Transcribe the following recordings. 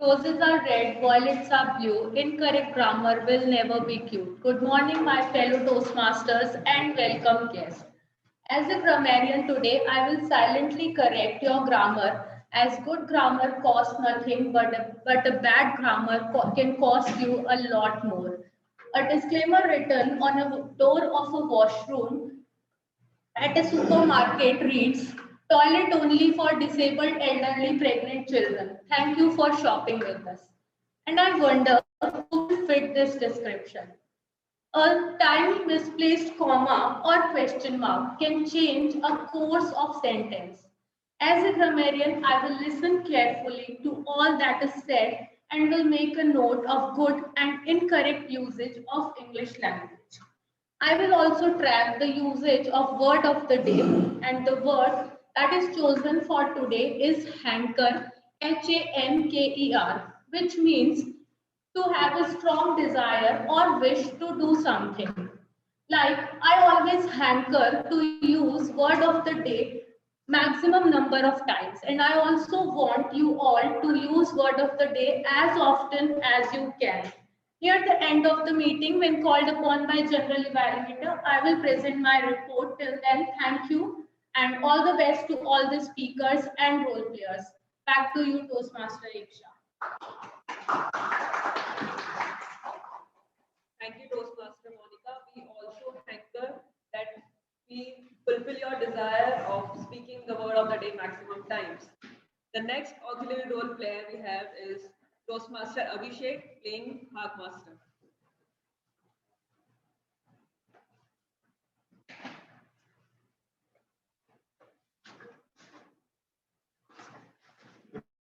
Roses are red, violets are blue. Incorrect grammar will never be cute. Good morning, my fellow Toastmasters, and welcome guests. As a grammarian today, I will silently correct your grammar, as good grammar costs nothing, but a bad grammar can cost you a lot more. A disclaimer written on a door of a washroom at a supermarket reads, toilet only for disabled, elderly, pregnant children. Thank you for shopping with us. And I wonder who will fit this description. A tiny misplaced comma or question mark can change a course of sentence. As a grammarian, I will listen carefully to all that is said and will make a note of good and incorrect usage of English language. I will also track the usage of word of the day, and the word that is chosen for today is hanker, Hanker, which means to have a strong desire or wish to do something. Like, I always hanker to use word of the day maximum number of times, and I also want you all to use word of the day as often as you can. Near the end of the meeting, when called upon by general evaluator, I will present my report. Till then, thank you and all the best to all the speakers and role players. Back to you, Toastmaster Iksha. Thank you, Toastmaster Monica. We also hanker that we fulfill your desire of speaking the word of the day maximum times. The next auxiliary role player we have is Toastmaster Abhishek playing Harkmaster.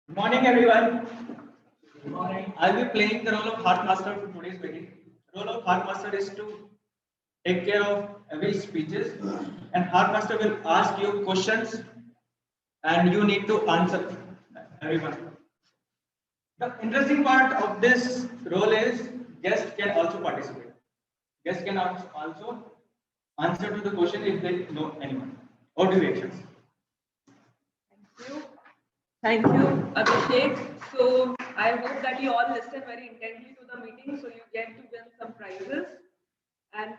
Good morning, everyone. Good morning. I'll be playing the role of Harkmaster for today's meeting. The role of Harkmaster is to take care of every speeches, and Harkmaster will ask you questions, and you need to answer everyone. The interesting part of this role is guests can also participate. Guests can also answer to the question if they know anyone or directions. Thank you. Thank you, Abhishek. So I hope that you all listen very intently to the meeting so you get to win some prizes. And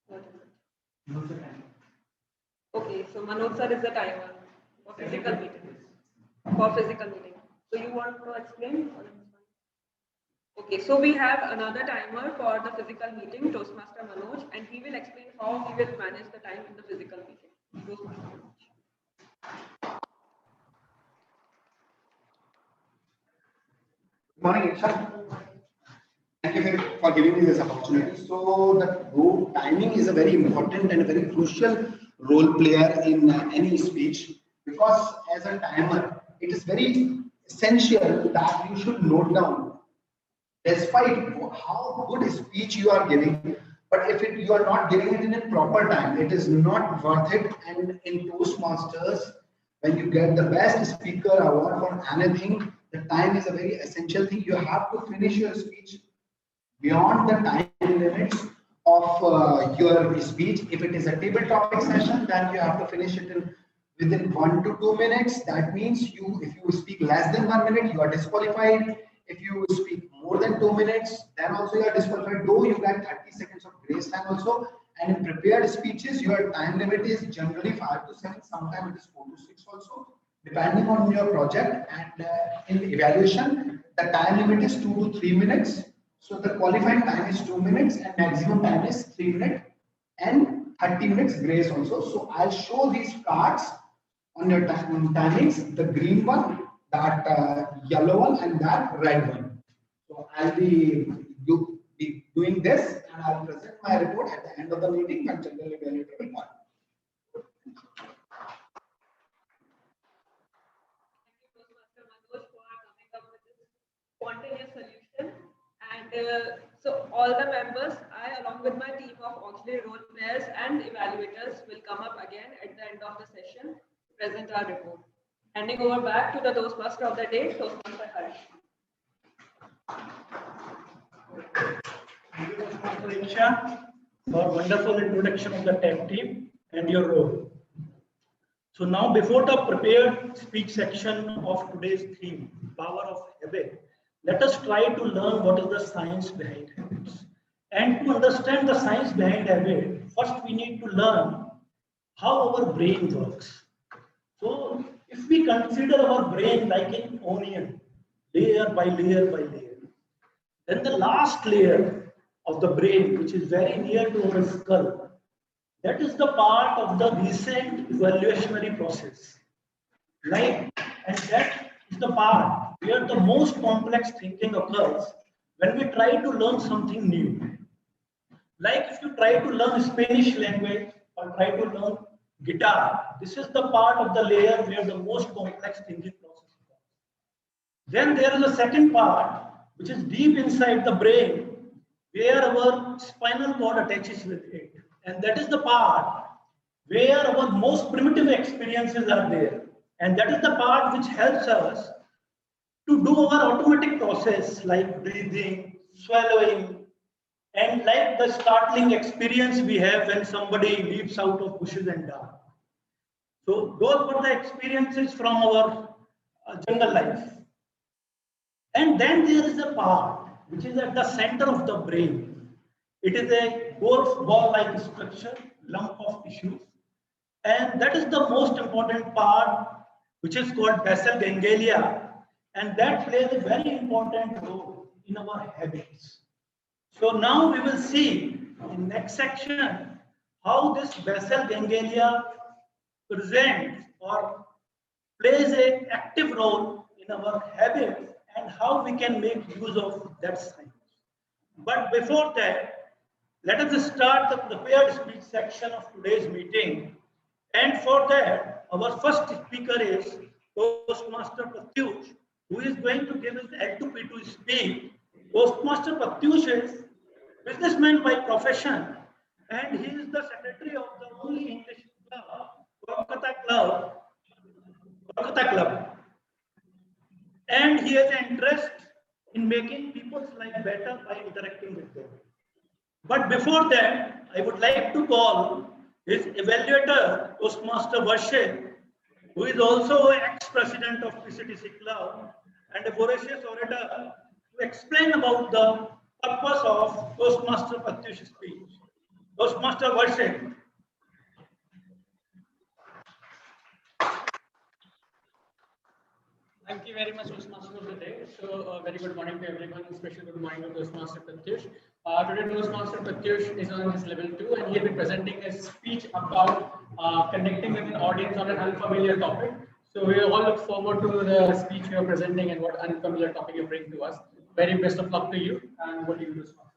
what is it? Okay, so Manoj sir is the timer for physical meeting. For physical meeting. So you want to explain? Okay, so we have another timer for the physical meeting, Toastmaster Manoj, and he will explain how he will manage the time in the physical meeting. Toastmaster Manoj. Good morning, Iksha. Thank you for giving me this opportunity. So the timing is a very important and a very crucial role player in any speech, because as a timer, it is very essential that you should note down, despite how good a speech you are giving, but if you are not giving it in a proper time, it is not worth it. And in Toastmasters, when you get the best speaker award for anything, the time is a very essential thing. You have to finish your speech beyond the time limits of your speech. If it is a table topic session, then you have to finish it within 1 to 2 minutes. That means if you speak less than 1 minute, you are disqualified. If you speak more than 2 minutes, then also you are disqualified, though you get 30 seconds of grace time also. And in prepared speeches, your time limit is generally 5 to 7, sometimes it is 4 to 6 also, depending on your project. And in evaluation, the time limit is 2 to 3 minutes. So the qualifying time is 2 minutes and maximum time is 3 minutes and 30 minutes grace also. So I'll show these cards on your timings, the green one, that yellow one, and that red one. So I'll be doing this, and I'll present my report at the end of the meeting when general evaluator will call. Spontaneous solution. And so all the members, I along with my team of auxiliary role players and evaluators will come up again at the end of the session to present our report. Handing over back to the Toastmaster of the day, Toastmaster Harsh. Thank you, Toastmaster Iksha, for wonderful introduction of the TEM team and your role. So now, before the prepared speech section of today's theme, power of habit, let us try to learn what is the science behind habits. And to understand the science behind habit, first we need to learn how our brain works. So if we consider our brain like an onion, layer by layer by layer, then the last layer of the brain, which is very near to our skull, that is the part of the recent evaluationary process. Like, and that is the part where the most complex thinking occurs when we try to learn something new. Like if you try to learn Spanish language or try to learn guitar, this is the part of the layer where the most complex thinking process occurs. Then there is a second part which is deep inside the brain where our spinal cord attaches with it. And that is the part where our most primitive experiences are there. And that is the part which helps us to do our automatic process like breathing, swallowing, and like the startling experience we have when somebody leaps out of bushes and dies. So those were the experiences from our jungle life. And then there is a part which is at the center of the brain. It is a golf ball-like structure, lump of tissues. And that is the most important part, which is called basal ganglia. And that plays a very important role in our habits. So now we will see in next section how this basal ganglia presents or plays an active role in our habits and how we can make use of that science. But before that, let us start the prepared speech section of today's meeting. And for that, our first speaker is Toastmaster Pratyush, who is going to give his L2P2 speech. Toastmaster Pratyush is businessman by profession, and he is the secretary of the only English club, Kolkata Club. And he has an interest in making people's life better by interacting with them. But before that, I would like to call his evaluator, Toastmaster Varshit, who is also an ex-president of PCTC Club and a voracious orator, to explain about the purpose of Toastmaster Pratyush's speech. Toastmaster Varshit. Thank you very much, Toastmaster of the day. So, very good morning to everyone, especially good morning to Toastmaster Pratyush. Today, Toastmaster Pratyush is on his level 2, and he'll be presenting a speech about connecting with an audience on an unfamiliar topic. So, we all look forward to the speech you are presenting and what unfamiliar topic you bring to us. Very best of luck to you, and what do you do, Toastmaster?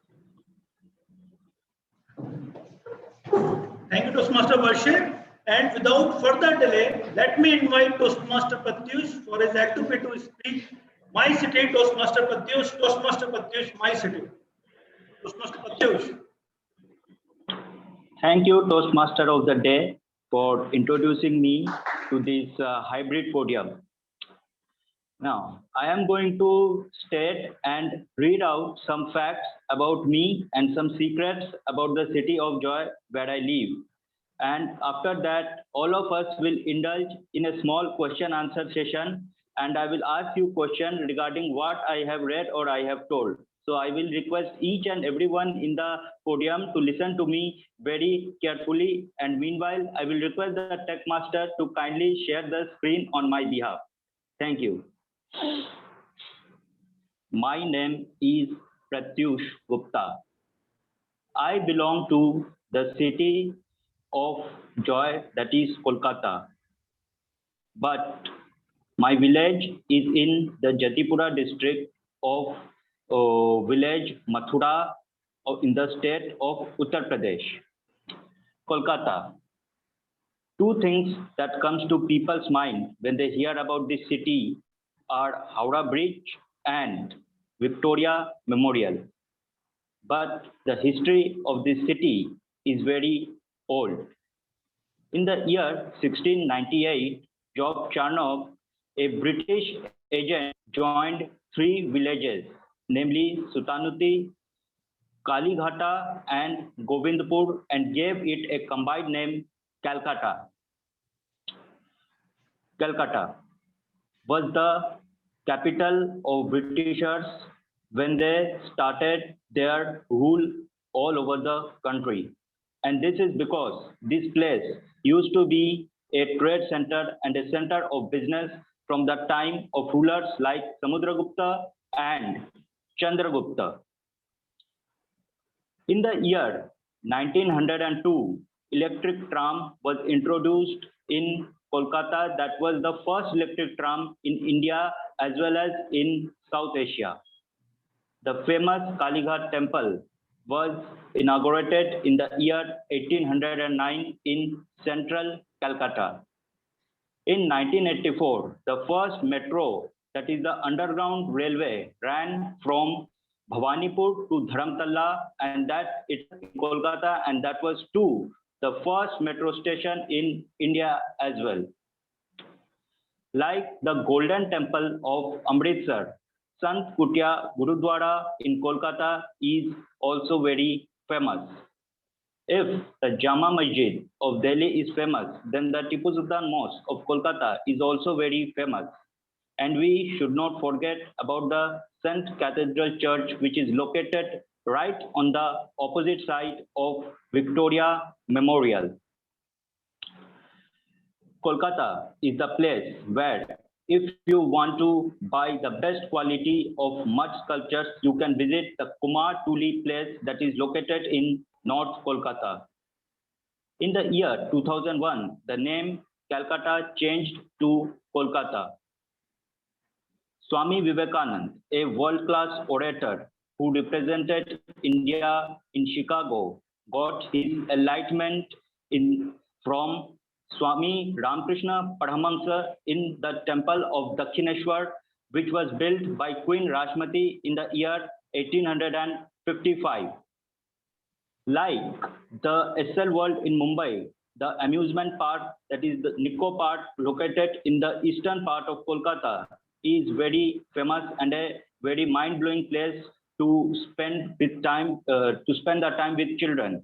Thank you, Toastmaster Varshit. And without further delay, let me invite Toastmaster Pratyush for his L2P2 speech. My city, Toastmaster Pratyush, Toastmaster Pratyush, my city. Toastmaster Pratyush. Thank you, Toastmaster of the day, for introducing me to this hybrid podium. Now, I am going to state and read out some facts about me and some secrets about the city of Joy where I live. And after that, all of us will indulge in a small question-answer session, and I will ask you questions regarding what I have read or I have told. So I will request each and everyone in the podium to listen to me very carefully. And meanwhile, I will request the tech master to kindly share the screen on my behalf. Thank you. My name is Pratyush Gupta. I belong to the city of Joy, that is Kolkata. But my village is in the Jatipura district of village Mathura in the state of Uttar Pradesh. Kolkata. Two things that comes to people's mind when they hear about this city are Howrah Bridge and Victoria Memorial. But the history of this city is very old. In the year 1698, Job Charnock, a British agent, joined three villages, namely Sutanuti, Kalighata, and Govindpur, and gave it a combined name, Calcutta. Calcutta was the capital of Britishers when they started their rule all over the country. And this is because this place used to be a trade center and a center of business from the time of rulers like Samudragupta and Chandragupta. In the year 1902, electric tram was introduced in Kolkata. That was the first electric tram in India as well as in South Asia. The famous Kalighat temple was inaugurated in the year 1809 in central Calcutta. In 1984, the first metro, that is the underground railway, ran from Bhawanipur to Dharamtala, and that it's in Kolkata, and that was the first metro station in India as well. Like the Golden Temple of Amritsar, Sant Kutia Gurudwara in Kolkata is also very famous. If the Jama Masjid of Delhi is famous, then the Tipu Sultan Mosque of Kolkata is also very famous. And we should not forget about the St. Cathedral Church, which is located right on the opposite side of Victoria Memorial. Kolkata is the place where if you want to buy the best quality of mud sculptures, you can visit the Kumar Tuli place that is located in North Kolkata. In the year 2001, the name Calcutta changed to Kolkata. Swami Vivekananda, a world-class orator who represented India in Chicago, got his enlightenment from Swami Ramakrishna Paramahamsa in the temple of Dakshineshwar, which was built by Queen Rashmati in the year 1855. Like the SL World in Mumbai, the amusement park, that is the Nico Park, located in the eastern part of Kolkata, is very famous and a very mind-blowing place to spend with time to spend the time with children.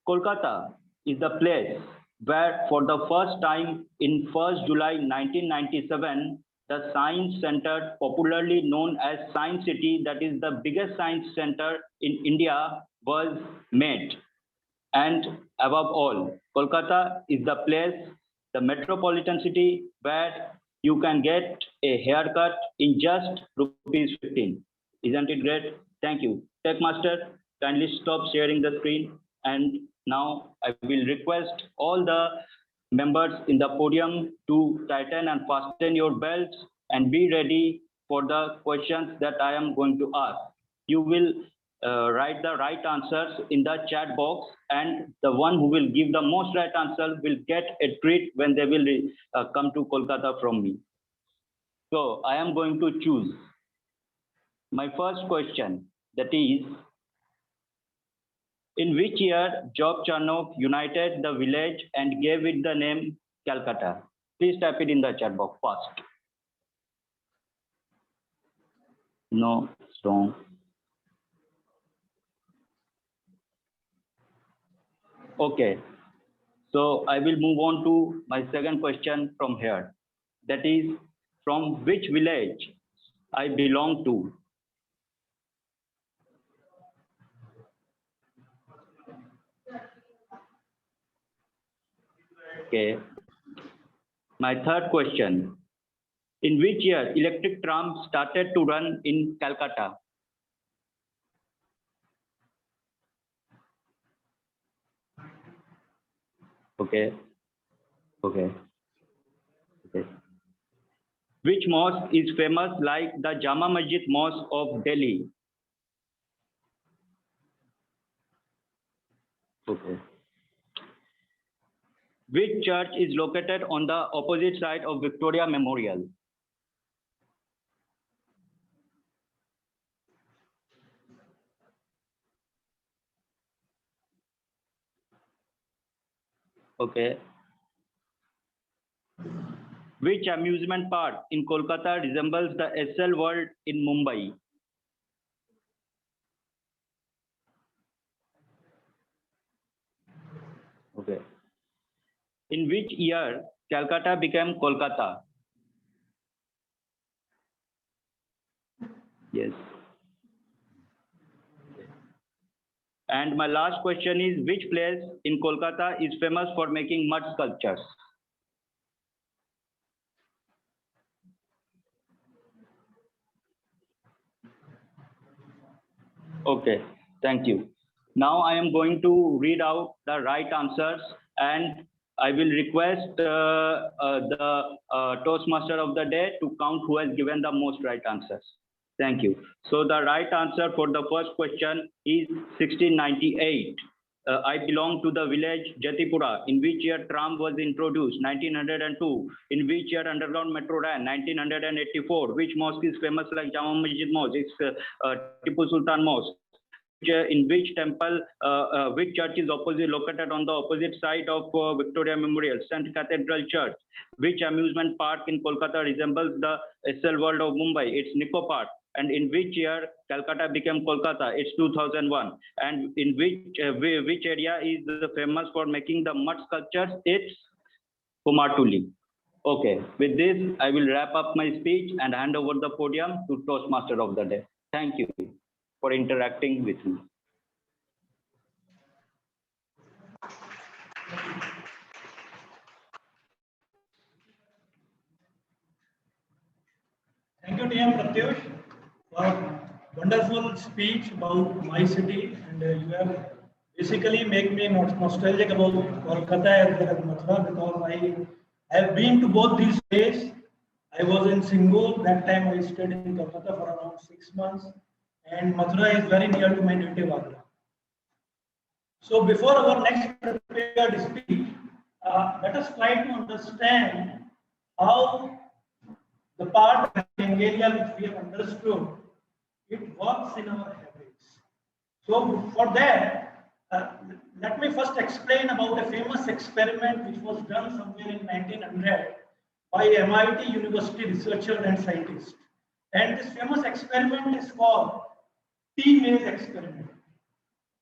Kolkata is the place where for the first time in 1st July 1997, the Science Center, popularly known as Science City, that is the biggest science center in India, was made. And above all, Kolkata is the place, the metropolitan city, where you can get a haircut in just rupees 15. Isn't it great? Thank you. Tech Master, kindly stop sharing the screen. And now I will request all the members in the podium to tighten and fasten your belts and be ready for the questions that I am going to ask. You will write the right answers in the chat box, and the one who will give the most right answer will get a treat when they will come to Kolkata from me. So I am going to choose my first question, that is, in which year Job Charnock united the village and gave it the name Calcutta? Please type it in the chat box fast. No, strong. Okay, so I will move on to my second question from here. That is, from which village I belong to? Okay. My third question. In which year electric tram started to run in Calcutta? Okay. Okay. Okay. Which mosque is famous like the Jama Masjid Mosque of Delhi? Okay. Which church is located on the opposite side of Victoria Memorial? Okay. Which amusement park in Kolkata resembles the SL World in Mumbai? Okay. In which year Calcutta became Kolkata? Yes. And my last question is, which place in Kolkata is famous for making mud sculptures? Okay, thank you. Now I am going to read out the right answers, and I will request the Toastmaster of the day to count who has given the most right answers. Thank you. So the right answer for the first question is 1698. I belong to the village Jatipura. In which year tram was introduced? 1902. In which year underground metro ran? 1984. Which mosque is famous like Jama Masjid Mosque? It's Tipu Sultan Mosque. In which temple, which church is located on the opposite side of Victoria Memorial? St. Cathedral Church. Which amusement park in Kolkata resembles the SL World of Mumbai? It's Nico Park. And in which year Calcutta became Kolkata? It's 2001. And in which area is famous for making the mud sculptures? It's Kumartuli. Okay, with this, I will wrap up my speech and hand over the podium to Toastmaster of the day. Thank you for interacting with me. Thank you, TM Pratyush, for wonderful speech about my city, and you have basically made me nostalgic about Kolkata as well as Mathura, because I have been to both these places. I was in Singur, that time I stayed in Kolkata for around 6 months, and Mathura is very near to my native Agra. So before our next prepared speech, let us try to understand how the part of Bengalia which we have understood, it works in our habits. So for that, let me first explain about a famous experiment which was done somewhere in 1900 by MIT University researcher and scientist. And this famous experiment is called T-maze experiment.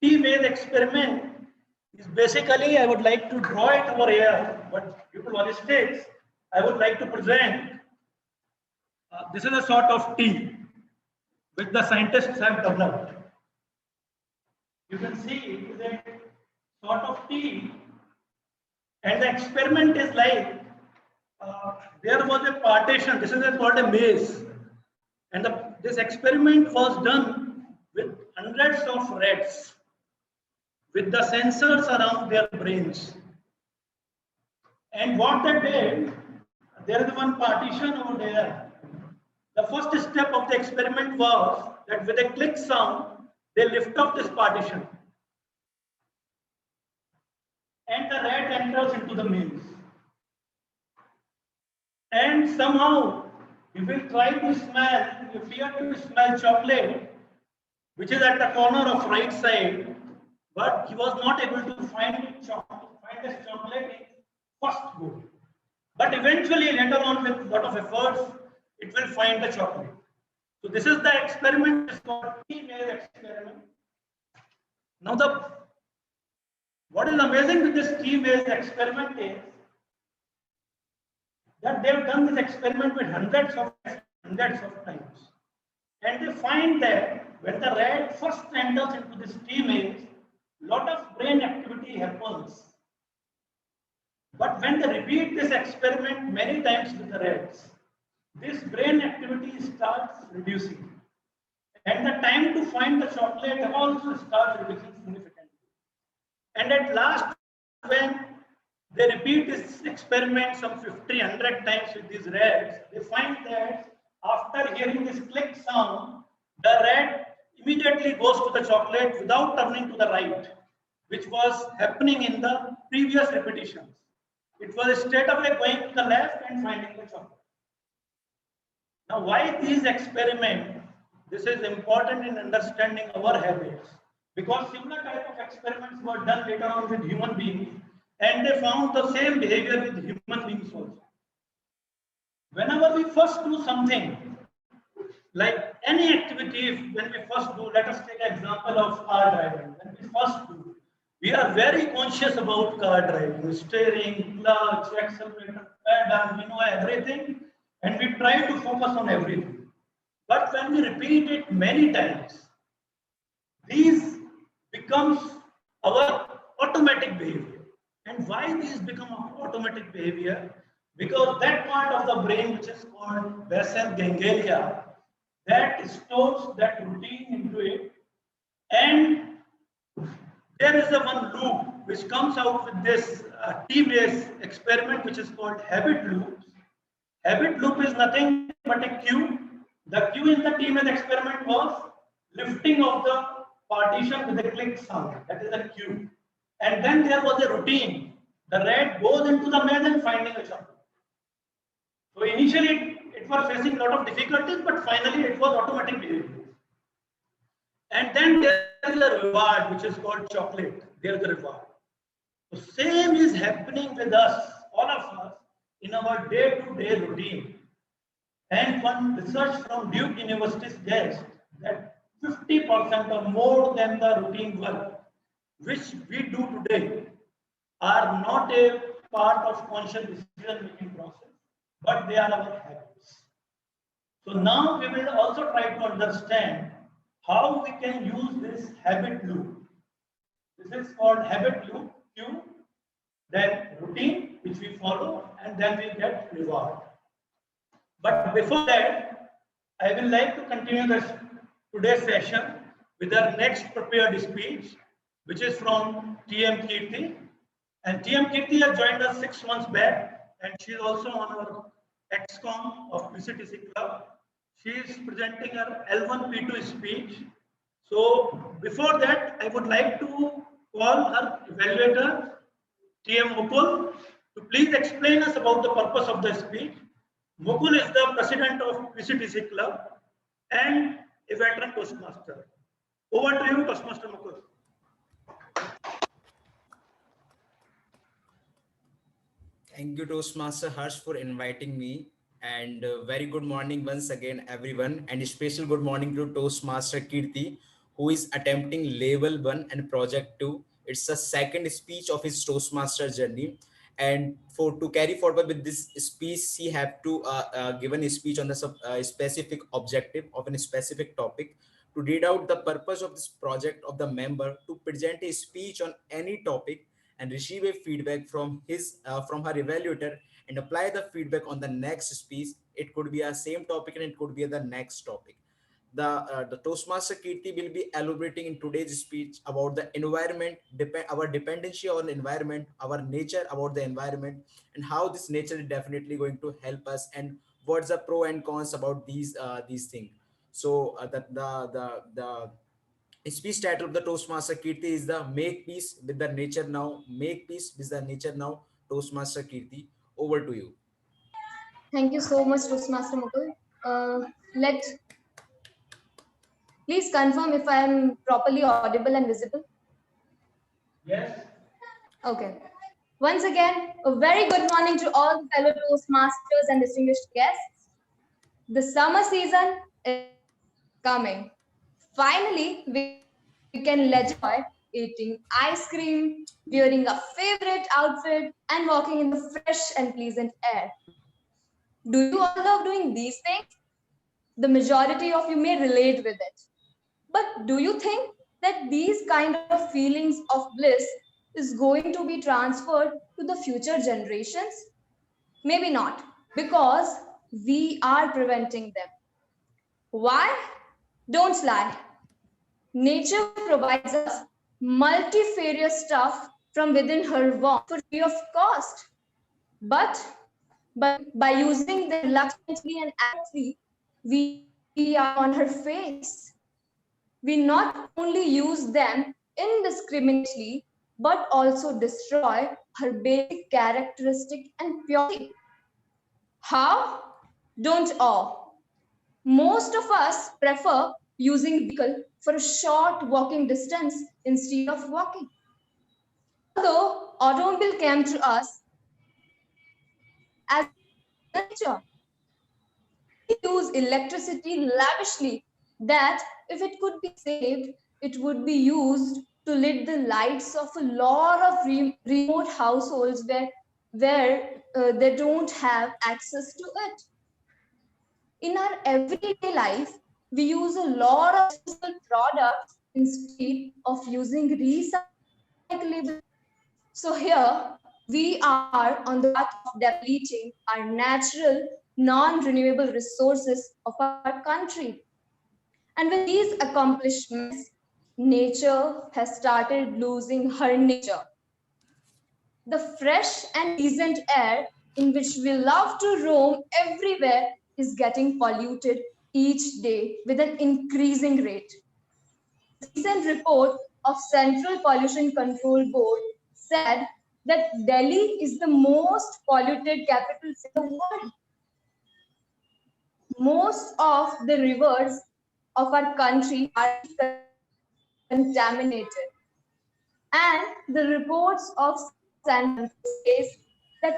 T-maze experiment is basically, I would like to draw it over here, but due to logistics, I would like to present. This is a sort of T which the scientists have developed. You can see it is a sort of T, and the experiment is like there was a partition. This is called a maze, and this experiment was done with hundreds of rats with the sensors around their brains. And what they did, there is one partition over there. The first step of the experiment was that with a click sound, they lift up this partition, and the rat enters into the maze. And somehow, he will try to smell, he fear to smell chocolate, which is at the corner of right side, but he was not able to find this chocolate in first go. But eventually, later on, with a lot of efforts, it will find the chocolate. So this is the experiment. It's called T-maze experiment. Now, what is amazing with this T-maze experiment is that they have done this experiment with hundreds of times, and they find that when the rat first enters into this T-maze, lot of brain activity happens. But when they repeat this experiment many times with the rats, this brain activity starts reducing, and the time to find the chocolate also starts reducing significantly. And at last, when they repeat this experiment some 100 times with these rats, they find that after hearing this click sound, the rat immediately goes to the chocolate without turning to the right, which was happening in the previous repetitions. It was straight away going to the left and finding the chocolate. Now, why these experiments? This is important in understanding our habits, because similar type of experiments were done later on with human beings, and they found the same behavior with human beings also. Whenever we first do something, like any activity, when we first do, let us take an example of car driving. When we first do, we are very conscious about car driving, steering, clutch, accelerator, pedal, we know everything, and we try to focus on everything. But when we repeat it many times, these becomes our automatic behavior. And why these become automatic behavior? Because that part of the brain which is called basal ganglia, that stores that routine into it, and there is a one loop which comes out with this T-based experiment which is called habit loops. Habit loop is nothing but a cue. The cue in the T-maze experiment was lifting of the partition with a click sound. That is a cue. And then there was a routine. The rat goes into the maze and finding a chocolate. So initially it was facing a lot of difficulties, but finally it was automatic behavior. And then there is a reward which is called chocolate. There is a reward. So same is happening with us, all of us, in our day-to-day routine. And one research from Duke University suggests that 50% or more than the routine work which we do today are not a part of conscious decision-making process, but they are our habits. So now we will also try to understand how we can use this habit loop. This is called habit loop, cue, then routine, which we follow, and then we get reward. But before that, I will like to continue today's session with our next prepared speech, which is from TM Kirti. And TM Kirti has joined us 6 months back, and she is also on our XCOM of PCTC Club. She is presenting her L1 P2 speech. So before that, I would like to call her evaluator, TM Mukul, to please explain us about the purpose of the speech. Mukul is the president of PCTC Club and a veteran Toastmaster. Over to you, Toastmaster Mukul. Thank you, Toastmaster Harsh, for inviting me. And very good morning once again, everyone. And a special good morning to Toastmaster Kirti, who is attempting level 1 and project 2. It's the second speech of his Toastmaster journey. And to carry forward with this speech, he have to given a speech on the specific objective of a specific topic, to read out the purpose of this project of the member, to present a speech on any topic and receive a feedback from her evaluator and apply the feedback on the next speech. It could be a same topic and it could be the next topic. The Toastmaster Kirti will be elaborating in today's speech about the environment, our dependency on environment, our nature about the environment, and how this nature is definitely going to help us, and what's the pro and cons about these things. So the speech title of the Toastmaster Kirti is the Make Peace with the Nature Now. Make Peace with the Nature Now. Toastmaster Kirti, over to you. Thank you so much, Toastmaster Mukul. Please confirm if I am properly audible and visible. Yes. Okay. Once again, a very good morning to all the fellow Toastmasters and distinguished guests. The summer season is coming. Finally, we can enjoy eating ice cream, wearing a favorite outfit, and walking in the fresh and pleasant air. Do you all love doing these things? The majority of you may relate with it. But do you think that these kind of feelings of bliss is going to be transferred to the future generations? Maybe not, because we are preventing them. Why? Don't lie. Nature provides us multifarious stuff from within her womb for free of cost. But by using them reluctantly and actively, we are on her face. We not only use them indiscriminately, but also destroy her basic characteristic and purity. How? Don't all. Most of us prefer using vehicle for a short walking distance instead of walking. Although automobile came to us as nature, we use electricity lavishly that if it could be saved, it would be used to lit the lights of a lot of remote households where they don't have access to it. In our everyday life, we use a lot of disposable products instead of using recyclable. So here we are on the path of depleting our natural, non-renewable resources of our country. And with these accomplishments, nature has started losing her nature. The fresh and decent air in which we love to roam everywhere is getting polluted each day with an increasing rate. A recent report of Central Pollution Control Board said that Delhi is the most polluted capital city in the world. Most of the rivers of our country are contaminated. And the reports of San says that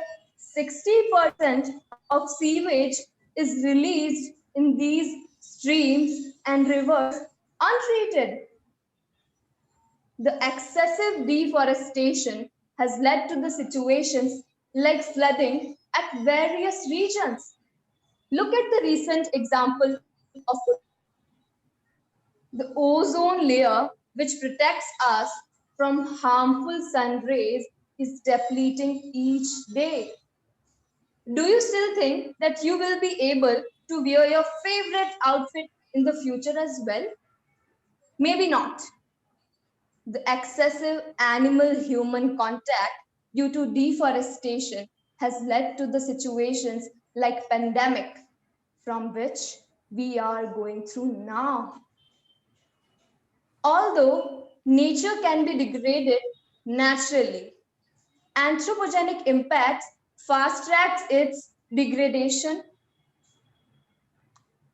60% of sewage is released in these streams and rivers untreated. The excessive deforestation has led to the situations like flooding at various regions. Look at the recent example of the ozone layer, which protects us from harmful sun rays, is depleting each day. Do you still think that you will be able to wear your favorite outfit in the future as well? Maybe not. The excessive animal-human contact due to deforestation has led to the situations like pandemic, from which we are going through now. Although nature can be degraded naturally, anthropogenic impacts fast tracks its degradation.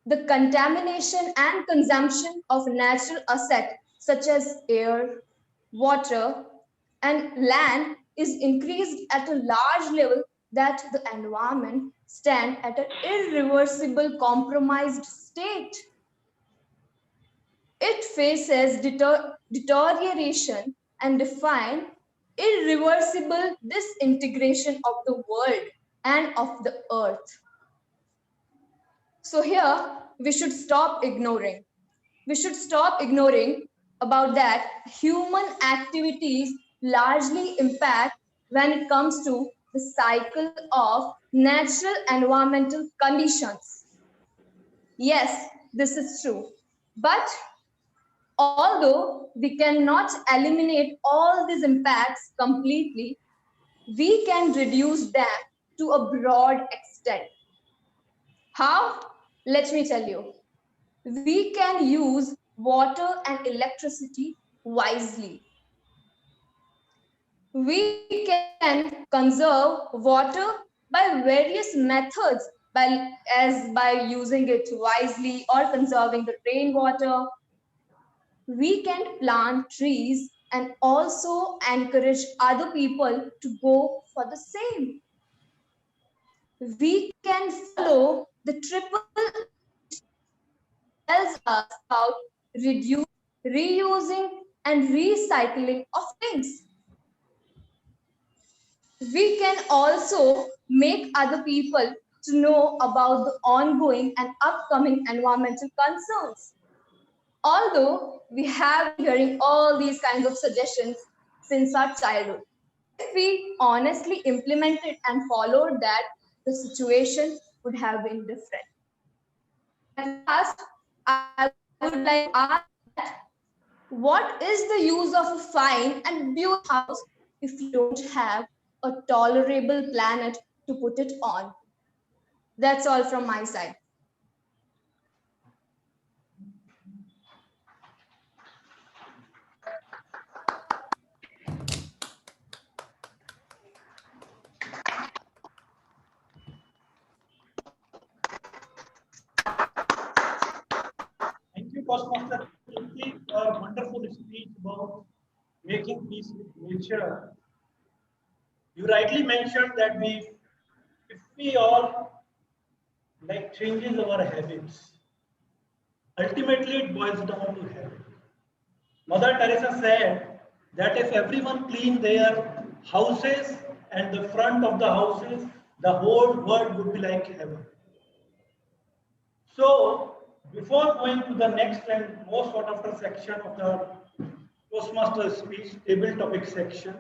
The contamination and consumption of natural assets such as air, water, and land is increased at a large level that the environment stands at an irreversible compromised state. It faces deterioration and define irreversible disintegration of the world and of the earth. So here we should stop ignoring. We should stop ignoring about that human activities largely impact when it comes to the cycle of natural environmental conditions. Yes, this is true. But although we cannot eliminate all these impacts completely, we can reduce them to a broad extent. How? Let me tell you. We can use water and electricity wisely. We can conserve water by various methods, by using it wisely or conserving the rainwater. We can plant trees and also encourage other people to go for the same. We can follow the triple tells us about reusing, and recycling of things. We can also make other people to know about the ongoing and upcoming environmental concerns. Although we have been hearing all these kinds of suggestions since our childhood, if we honestly implemented and followed that, the situation would have been different. At last, I would like to ask, what is the use of a fine and beautiful house if you don't have a tolerable planet to put it on? That's all from my side. Thank you, Toastmaster. A wonderful speech about making peace with nature. You rightly mentioned that if we all like changes our habits, ultimately it boils down to habit. Mother Teresa said that if everyone cleaned their houses and the front of the houses, the whole world would be like heaven. So before going to the next and most sought after section of the Toastmaster speech, table topic section,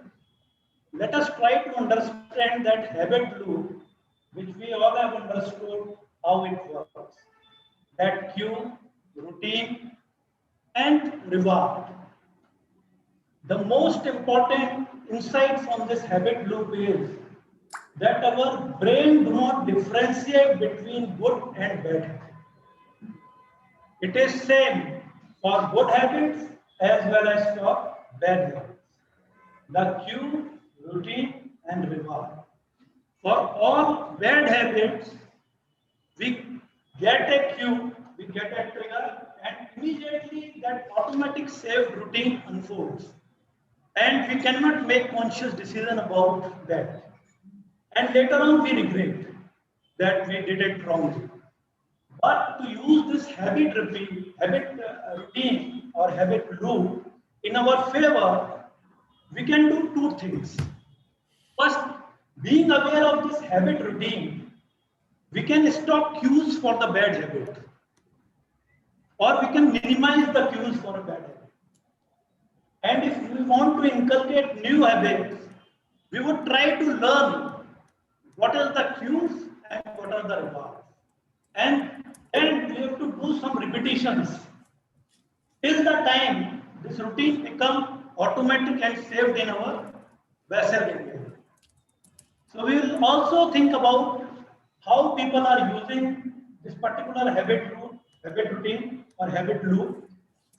let us try to understand that habit loop, which we all have understood how it works. That cue, routine, and reward. The most important insight from this habit loop is that our brain do not differentiate between good and bad habits. It is same for good habits as well as for bad habits. The cue, routine, and reward. For all bad habits, we get a cue, we get a trigger, and immediately that automatic saved routine unfolds. And we cannot make conscious decision about that. And later on, we regret that we did it wrongly. But to use this habit routine or habit loop in our favor, we can do two things. First, being aware of this habit routine, we can stop cues for the bad habit, or we can minimize the cues for a bad habit. And if we want to inculcate new habits, we would try to learn what are the cues and what are the rewards. And then we have to do some repetitions till the time this routine becomes automatic and saved in our basal ganglia. So we will also think about how people are using this particular habit routine or habit loop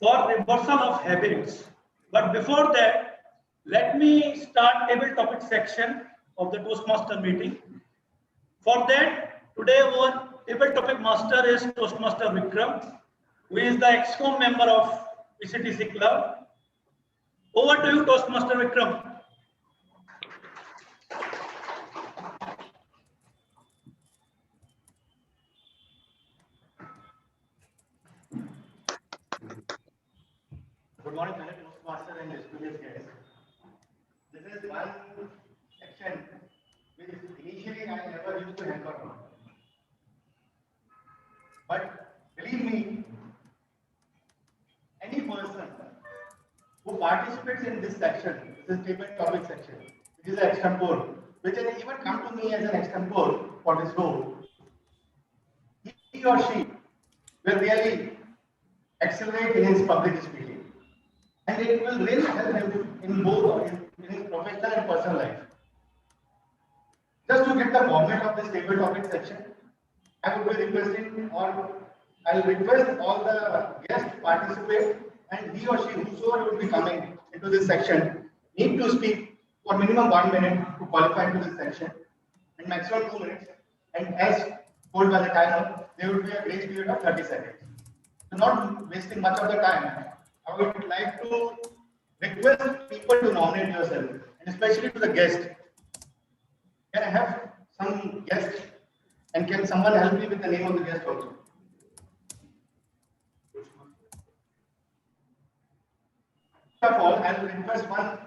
for reversal of habits. But before that, let me start table topic section of the Toastmaster meeting. For that, today our table topic master is Toastmaster Vikram, who is the ex-com member of PCTC Club. Over to you, Toastmaster Vikram. Good morning, fellow Toastmaster and distinguished guests. This is one section which initially I never used to hanker on. But believe me, any person who participates in this section, this is table topic section, which is an extempore, which has even come to me as an extempore for this role, he or she will really accelerate in his public speaking. And it will really help him in both in his professional and personal life. Just to get the format of this table topic section, I would be requesting, or I will request all the guests to participate, and he or she, whosoever will be coming into this section, need to speak for minimum 1 minute to qualify into this section, and maximum 2 minutes. And as told by the timer, there will be a grace period of 30 seconds. So not wasting much of the time, I would like to request people to nominate yourself, and especially to the guest. Can I have some guests, and can someone help me with the name of the guest also? First of all, I will request one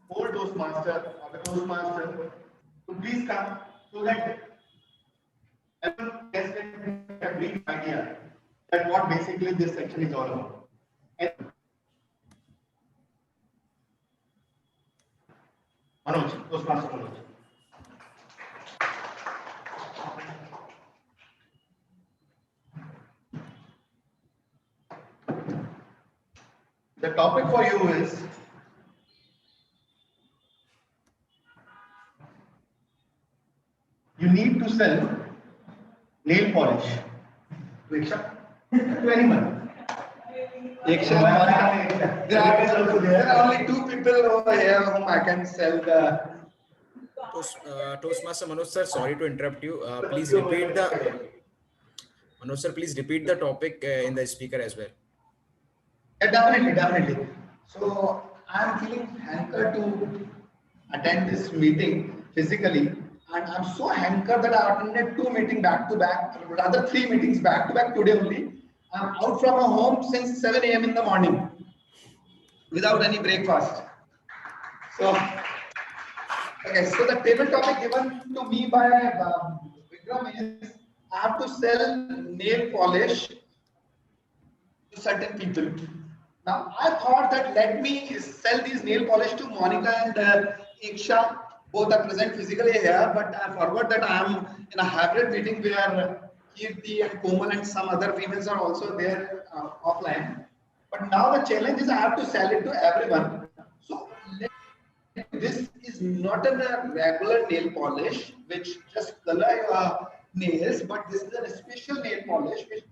old Toastmaster or the Toastmaster to please come so that everyone gets a brief idea that what basically this section is all about. And Manoj, Toastmaster Manoj. The topic for you is you need to sell nail polish to anyone. There are only two people over here whom I can sell the. Toastmaster Manoj sir, sorry to interrupt you. Please repeat the Manoj sir. Please repeat the topic in the speaker as well. Yeah, definitely. So I am feeling hankered to attend this meeting physically, and I'm so hankered that I attended 2 meetings back to back, rather 3 meetings back to back today only. I'm out from my home since 7 a.m. in the morning without any breakfast. So, okay, so the table topic given to me by Vikram is I have to sell nail polish to certain people. Now I thought that let me sell these nail polish to Monica and Iksha. Both are present physically here, but I forgot that I am in a hybrid meeting where Kirti and Komal and some other females are also there offline. But now the challenge is I have to sell it to everyone. So this is not a regular nail polish which just color your nails, but this is a special nail polish which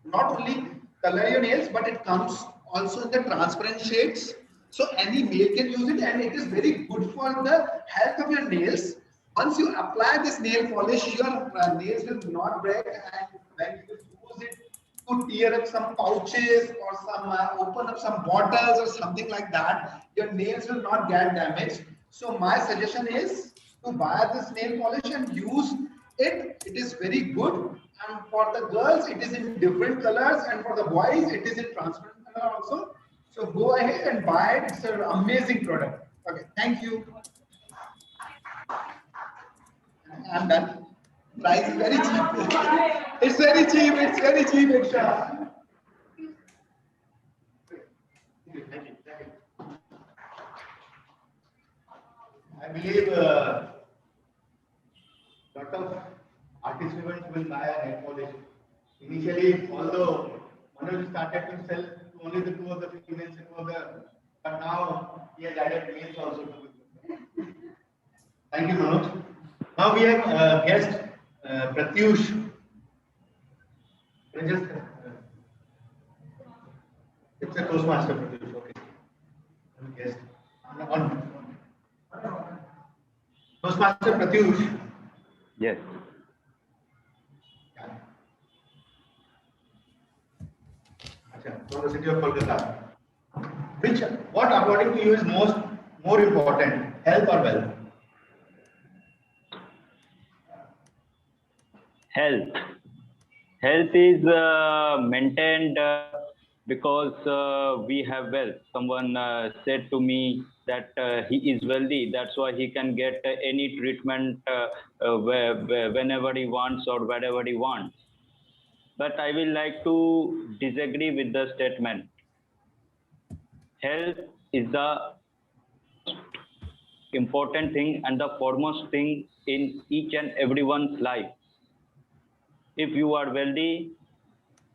not only color your nails, but it comes also in the transparent shades. So any male can use it, and it is very good for the health of your nails. Once you apply this nail polish, your nails will not break, and when you use it to tear up some pouches or some open up some bottles or something like that, your nails will not get damaged. So my suggestion is to buy this nail polish and use it. It is very good, and for the girls it is in different colors, and for the boys it is in transparent color also. So go ahead and buy it. It's an amazing product. Okay, thank you. I'm done. Price is very cheap. It's very cheap. It's very cheap, extra. I believe lot of participants will buy a nail polish. Initially, although Manoj started to sell to only the two of the females and two of the, but now he has added males also to it. Thank you, Manoj. Now we have guest Pratyush. Just, it's a Toastmaster Pratyush. Okay. Guest. Toastmaster Pratyush. Yes. From the city of Kolkata. What according to you is more important, health or wealth? Health. Health is maintained because we have wealth. Someone said to me that he is wealthy, that's why he can get any treatment whenever he wants or wherever he wants. But I will like to disagree with the statement. Health is the important thing and the foremost thing in each and everyone's life. If you are wealthy,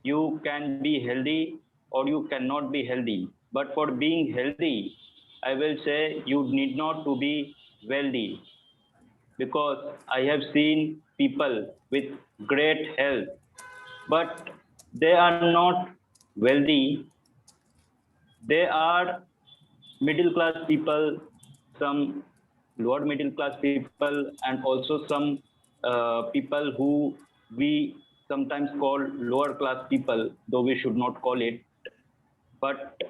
you can be healthy or you cannot be healthy. But for being healthy, I will say you need not to be wealthy, because I have seen people with great health, but they are not wealthy. They are middle class people, some lower middle class people, and also some people who we sometimes call lower class people, though we should not call it. But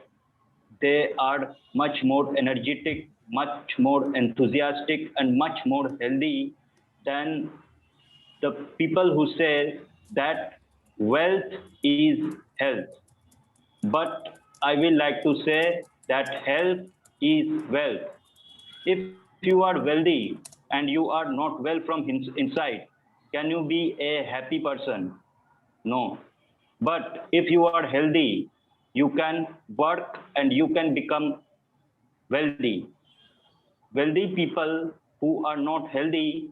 they are much more energetic, much more enthusiastic, and much more healthy than the people who say that wealth is health. But I will like to say that health is wealth. If you are wealthy and you are not well from inside, can you be a happy person? No. But if you are healthy, you can work and you can become wealthy. Wealthy people who are not healthy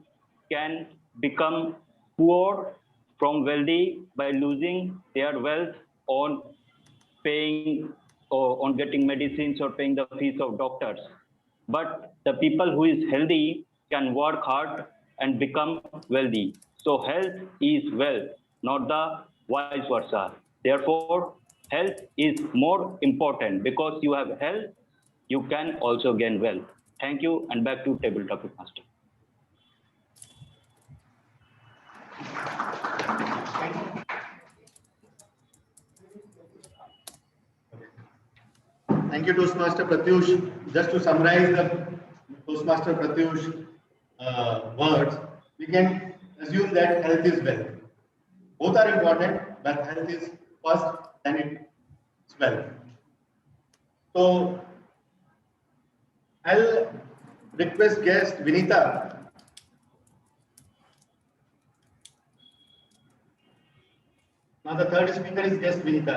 can become poor from wealthy by losing their wealth on paying or on getting medicines or paying the fees of doctors. But the people who is healthy can work hard and become wealthy. So health is wealth, not the vice versa. Therefore, health is more important, because you have health, you can also gain wealth. Thank you, and back to table topic master. Thank you, Toastmaster Pratyush. Just to summarize the Toastmaster Pratyush words, we can assume that health is wealth. Both are important, but health is first, then it's wealth. So I'll request guest Vinita Now the third speaker is guest Vinita.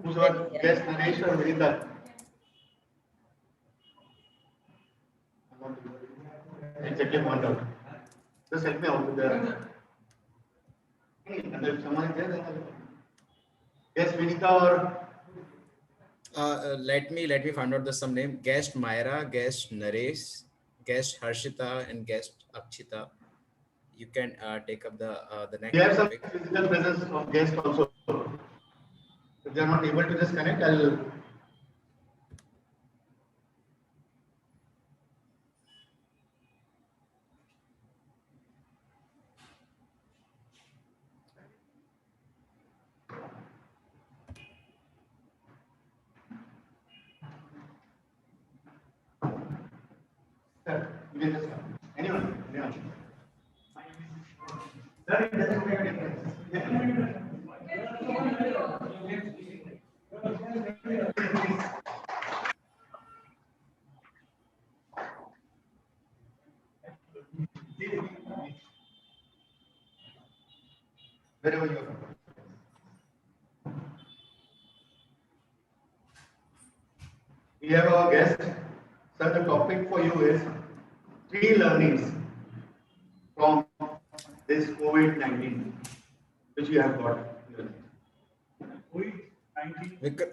Who's our guest Naresh or Vinita? Exactly one out. Just help me out with the. And if someone is there, then guest Vinita or Let me find out the some name. Guest Myra, guest Naresh, guest Harshita, and guest Akshita. You can take up the next we have some topic. physical presence of guests also. If they are not able to just connect, I'll. Sir, you can just come. Anyone? Sir, it doesn't make a difference. Wherever you are. We have our guest. Sir, the topic for you is 3 learnings from this COVID-19, which you have got.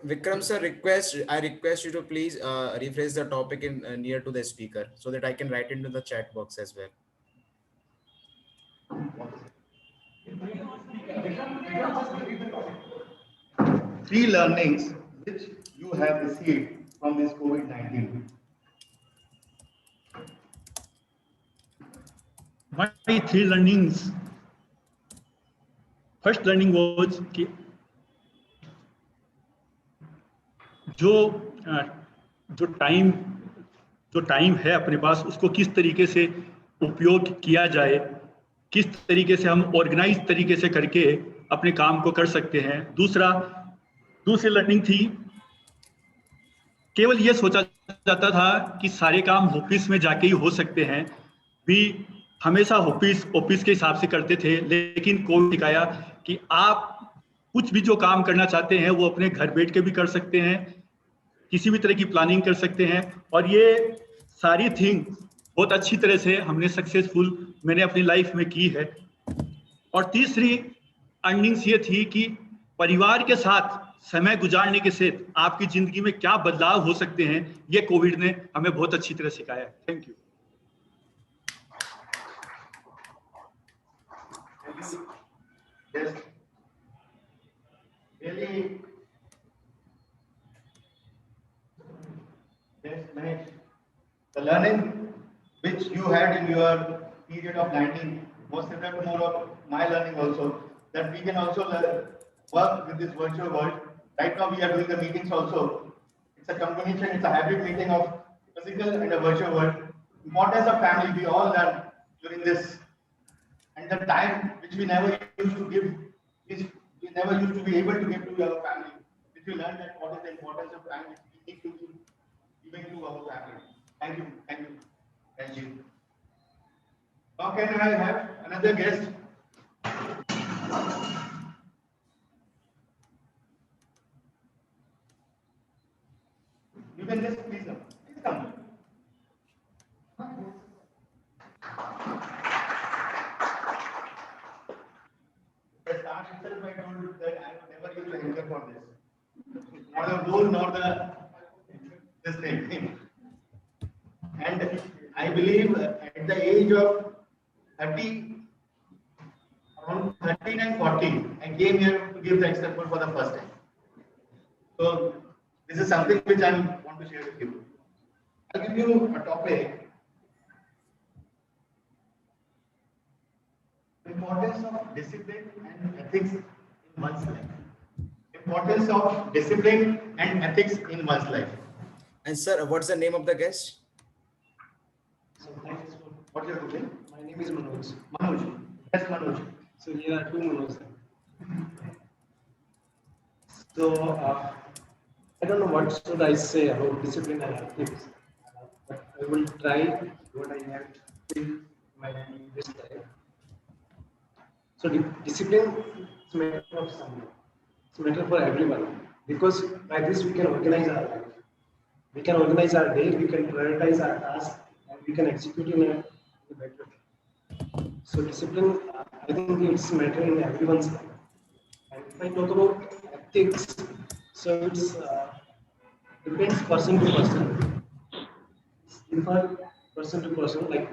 Vikram sir, I request you to please rephrase the topic in near to the speaker so that I can write into the chat box as well. 3 learnings which you have received from this COVID-19. My 3 learnings. First learning was कि जो time है अपने पास उसको किस तरीके से उपयोग किया जाए, किस तरीके से हम ऑर्गेनाइज तरीके से करके अपने काम को कर सकते हैं। दूसरी लर्निंग थी, केवल ये सोचा जाता था कि सारे काम ऑफिस में जाके ही हो सकते हैं, भी हमेशा ऑफिस के हिसाब से करते थे, लेकिन कोविड दिखाया कि आप कुछ भी जो काम करना चाहते हैं वो अपने घर बैठ के भी कर सकते हैं, किसी भी तरह की प्लानिंग कर सकते हैं, और ये सारी थिंग बहुत अच्छी तरह से हमने सक्सेसफुल मैंने अपनी लाइफ में की है। और तीसरी अर्निंग्स ये थी कि परिवार के साथ समय गुजारने के साथ आपकी जिंदगी में क्या बदलाव हो सकते हैं, ये कोविड ने हमें बहुत अच्छी तरह सिखाया है। Thank you. Yes. Really. Yes, Mahesh. The learning which you had in your period of 19 was similar to more of my learning also, that we can also work with this virtual world. Right now we are doing the meetings also. It's a combination, it's a hybrid meeting of physical and a virtual world. Importance of family, we all learn during this. And the time which we never used to give, we never used to be able to give to our family, which we learned that what is the importance of time which we need to be giving to our family. Thank you. Thank you. Now can I have another guest? You can just please come. Please come. The start itself I told you that I would never use a anchor for this. Not the role, nor this thing. And I believe at the age of 30, around 39, 40, I came here to give the example for the first time. So this is something which I want to share with you. I'll give you a topic. Importance of discipline and ethics in one's life. Importance of discipline and ethics in one's life. And sir, what's the name of the guest? What's your good name? My name is Manoj. Manoj. Yes, Manoj. So here are 2 Manoj. So I don't know what should I say about discipline and ethics, but I will try what I have in my previous life. So discipline is a matter of someone. It's a matter for everyone because by this we can organize our life. We can organize our day, we can prioritize our tasks, and we can execute in a better way. So discipline, I think it's a matter in everyone's life. And if I talk about ethics, so it's depends person to person. It's different person to person. Like,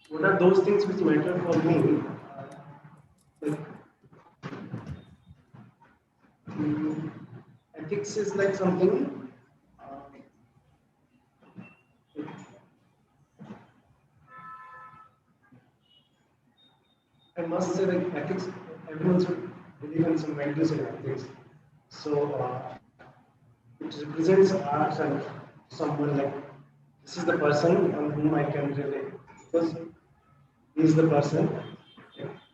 what are those things which matter for me? Like, ethics is like something. I must say that ethics, everyone should believe in some values in ethics. So it represents ourselves, someone like this is the person on whom I can relate because he is the person.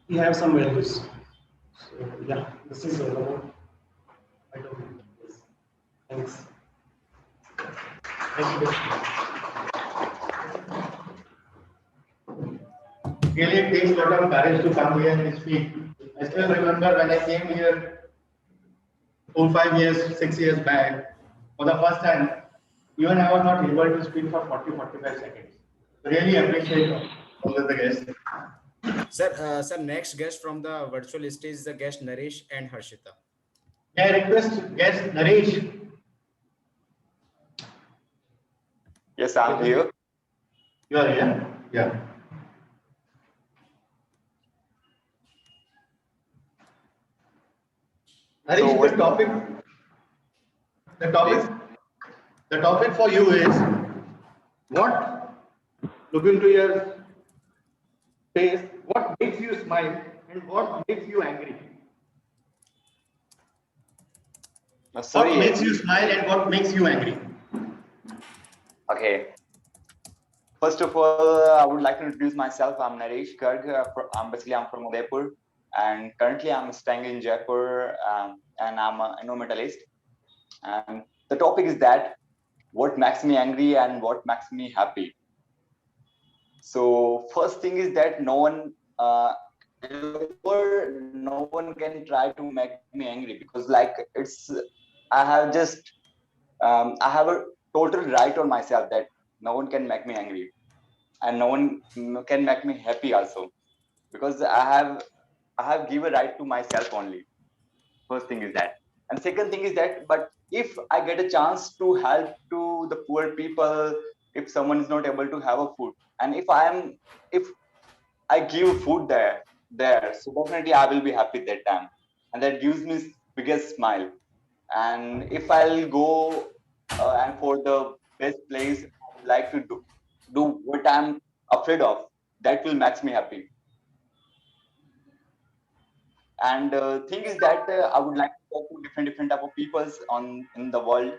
He has some values. So yeah, this is all about. I don't know. Yes. Thanks. Thank you. Really, it takes a lot of courage to come here and speak. I still remember when I came here 4, 5 years, 6 years back for the first time, even I was not able to speak for 40, 45 seconds. Really appreciate all of the guests. Sir, next guest from the virtual stage is the guest Naresh and Harshita. May I request guest Naresh? Yes, I'm here. You are here? Yeah. Naresh, So the topic for you is what, look into your face, what makes you smile and what makes you angry? What makes you smile and what makes you angry? Okay. First of all, I would like to introduce myself. I'm Naresh Garg. I'm from Udaipur, and currently I'm staying in Jaipur, and I'm an environmentalist. And the topic is that what makes me angry and what makes me happy. So first thing is that no one can try to make me angry because like I have a total right on myself that no one can make me angry and no one can make me happy also because I have given a right to myself only. First thing is that, and second thing is that, but if I get a chance to help to the poor people, if someone is not able to have a food, and if I give food there, so definitely I will be happy that time, and that gives me biggest smile. And if I'll go and for the best place, I would like to do what I'm afraid of. That will makes me happy. And thing is that I would like to talk to different type of peoples in the world.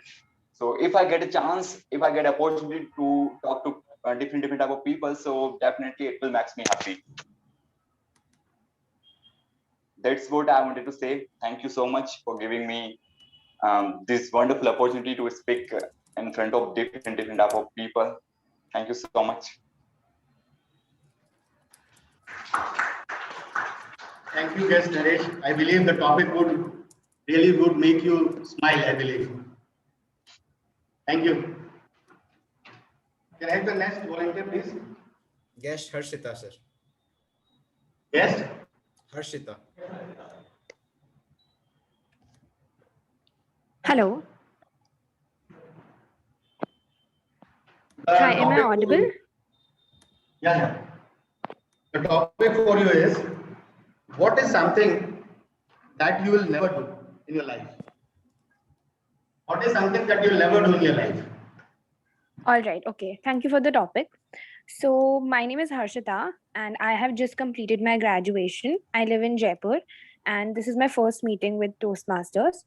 So if I get a chance, if I get opportunity to talk to different type of people, so definitely it will makes me happy. That's what I wanted to say. Thank you so much for giving me this wonderful opportunity to speak in front of different type of people. Thank you so much. Thank you, guest Naresh. I believe the topic would make you smile, I believe. Thank you. Can I have the next volunteer, please? Guest Harshita, sir. Guest? Harshita. Hello. Hi, am I audible? Yeah. The topic for you is, what is something that you will never do in your life? What is something that you will never do in your life? All right. Okay. Thank you for the topic. So my name is Harshita and I have just completed my graduation. I live in Jaipur and this is my first meeting with Toastmasters.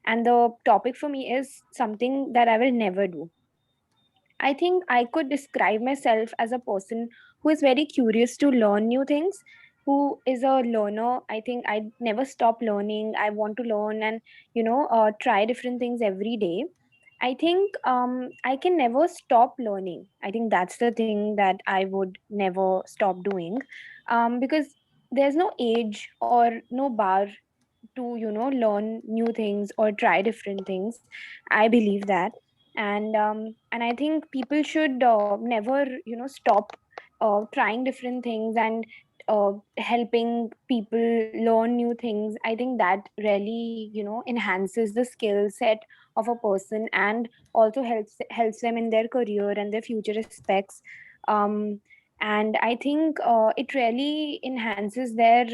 And the topic for me is something that I will never do. I think I could describe myself as a person who is very curious to learn new things, who is a learner. I think I never stop learning. I want to learn and, try different things every day. I think I can never stop learning. I think that's the thing that I would never stop doing, because there's no age or no bar to learn new things or try different things. I believe that, and I think people should never stop trying different things and helping people learn new things. I think that really enhances the skill set of a person and also helps them in their career and their future aspects. um, and I think it really enhances their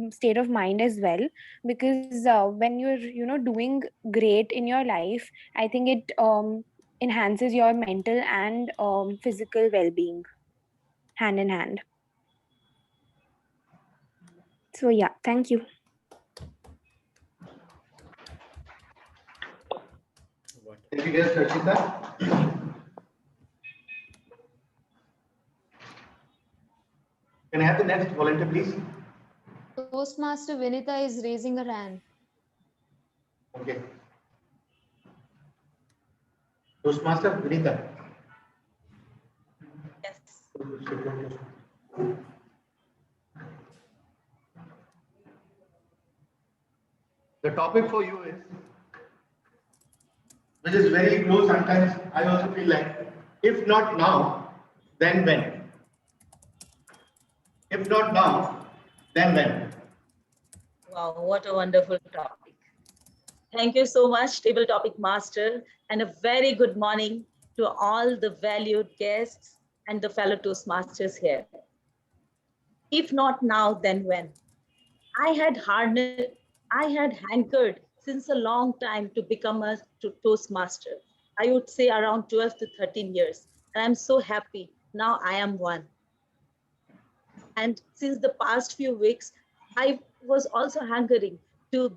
state of mind as well, because when you're doing great in your life, I think it enhances your mental and physical well-being hand in hand. So yeah, thank you. Thank you, guest Rachita. Can I have the next volunteer, please? Toastmaster Vinita is raising her hand. Okay. Toastmaster Vinita. Yes. The topic for you is, which is very close sometimes, I also feel like, if not now, then when? If not now, then when? Wow, what a wonderful topic. Thank you so much, Table Topic Master, and a very good morning to all the valued guests and the fellow Toastmasters here. If not now, then when? I had hankered since a long time to become a Toastmaster. I would say around 12 to 13 years. And I'm so happy now I am one. And since the past few weeks, I was also hankering to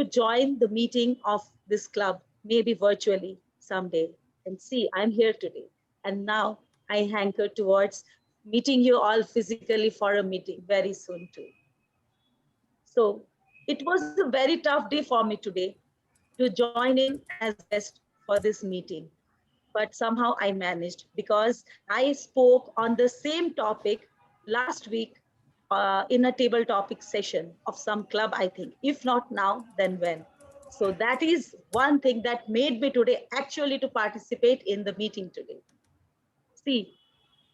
join the meeting of this club, maybe virtually someday. And see, I'm here today. And now I hanker towards meeting you all physically for a meeting very soon too. So it was a very tough day for me today to join in as guest for this meeting. But somehow I managed because I spoke on the same topic last week in a table topic session of some club, I think. If not now, then when? So that is one thing that made me today actually to participate in the meeting today. See,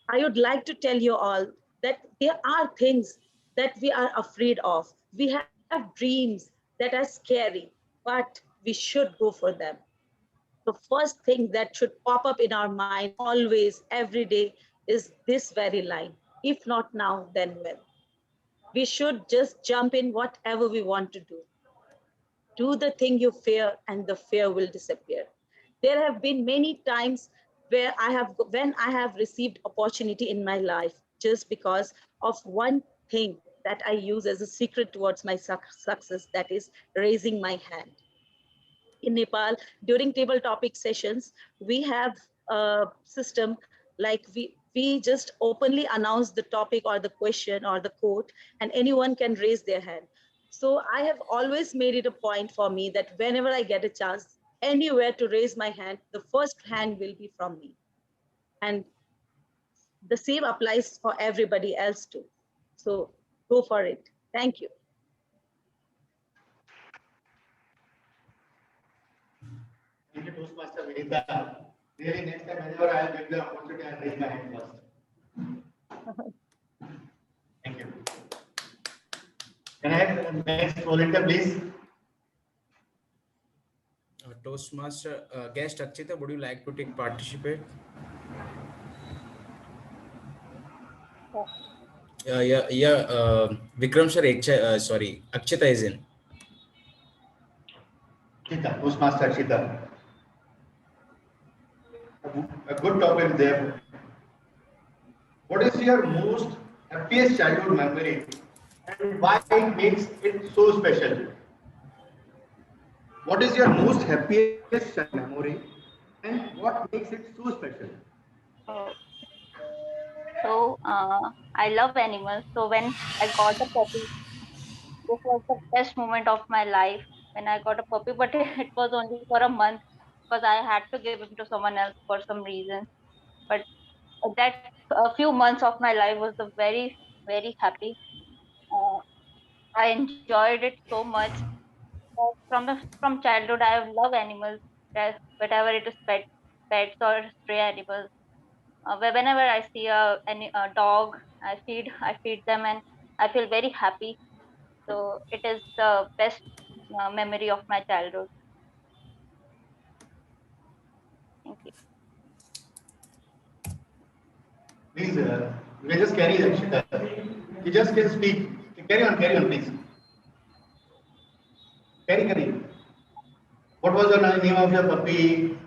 I would like to tell you all that there are things that we are afraid of. We have dreams that are scary, but we should go for them. The first thing that should pop up in our mind always, every day, is this very line. If not now, then when? We should just jump in whatever we want to do. Do the thing you fear and the fear will disappear. There have been many times when I have received opportunity in my life just because of one thing that I use as a secret towards my success, that is raising my hand. In Nepal, during table topic sessions, we have a system like we just openly announce the topic or the question or the quote, and anyone can raise their hand. So I have always made it a point for me that whenever I get a chance, anywhere to raise my hand, the first hand will be from me. And the same applies for everybody else too. So go for it. Thank you. Thank you, Toastmaster Vinita. Really, next time, whenever I'll get the opportunity, I'll raise my hand first. Thank you. Can I have the next volunteer, please? Toastmaster guest Akshita, would you like to participate? Vikram sir, sorry, Akshita is in. Akshita, Toastmaster Akshita. A good topic there. What is your most happiest childhood memory and why it makes it so special? What is your most happiest childhood memory and what makes it so special? So I love animals. So when I got a puppy, this was the best moment of my life when I got a puppy, but it was only for a month. because I had to give him to someone else for some reason. But that a few months of my life was the very happy. I enjoyed it so much. From childhood, I love animals, whatever it is, pets or stray animals. Whenever I see a dog, I feed them, and I feel very happy. So it is the best memory of my childhood. Thank you. Please, you can just carry that shit. You just can speak. Carry on, please. Carry. What was the name of your puppy?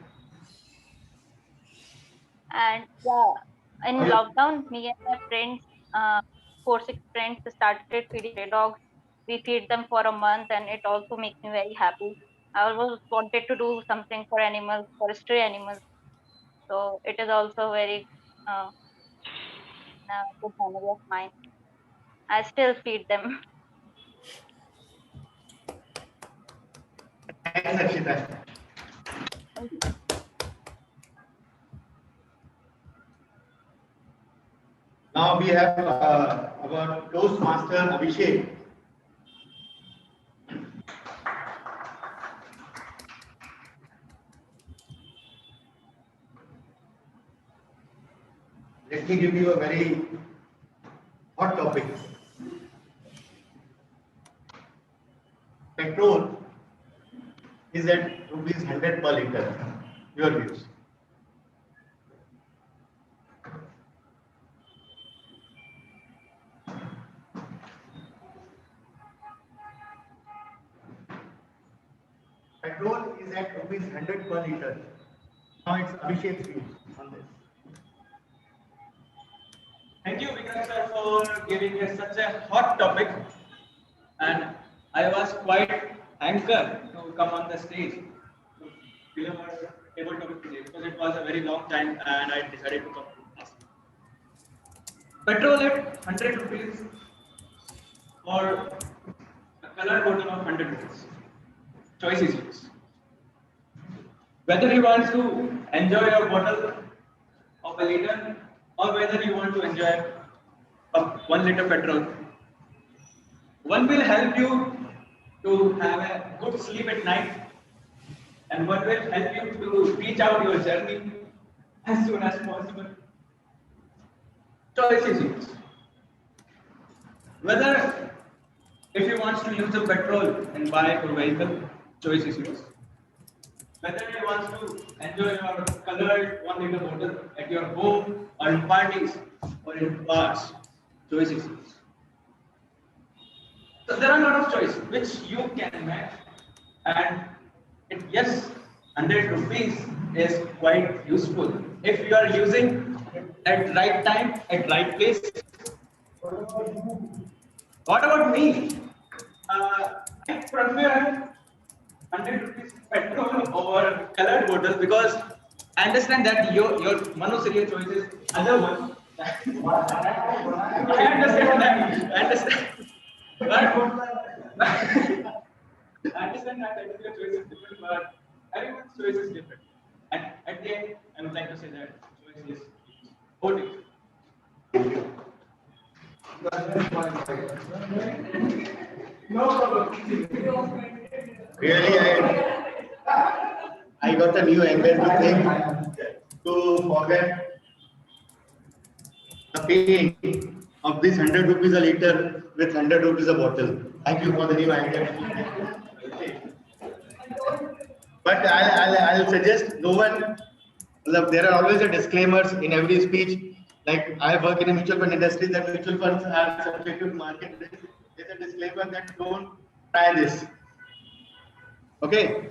And yeah, in lockdown, me and my friends, 4-6 friends, started feeding stray dogs. We feed them for a month, and it also makes me very happy. I always wanted to do something for animals, for stray animals. So it is also very uh, good memory of mine. I still feed them. Thanks, Akshita. Now we have our Toastmaster Abhishek. Let me give you a very hot topic. Petrol is at ₹100 per liter. Your views. Petrol is at ₹100 per liter. Now it's Abhishek's views on this. Thank you, Vikram sir, for giving us such a hot topic. And I was quite anchored to come on the stage to deliver table topic today because it was a very long time and I decided to come to ask. Petrol at 100 rupees or a color bottle of 100 rupees. Choice is yours. Whether you want to enjoy your bottle of a liter or whether you want to enjoy a 1 liter petrol. One will help you to have a good sleep at night, and one will help you to reach out your journey as soon as possible. Choice is yours. Whether if you want to use the petrol and buy a vehicle, choice is yours. Whether you want to enjoy your colored 1 liter bottle at your home or in parties or in bars, choice is yours. So there are a lot of choices which you can make, and yes, 100 rupees is quite useful if you are using at right time, at right place. What about me? I prefer 100 rupees petrol over colored bottle because I understand that your monoserial choice is other one. I understand that. I understand. But I understand that your choice is different, but everyone's choice is different. And at the end, I would like to say that choice is voting. No problem. Really, I got a new angle to think to forget the pain of this 100 rupees a liter with 100 rupees a bottle. Thank you for the new idea. But I'll suggest no one. There are always a disclaimers in every speech. Like I work in a mutual fund industry, that mutual funds are subject to market risk. There's a disclaimer that don't try this. Okay.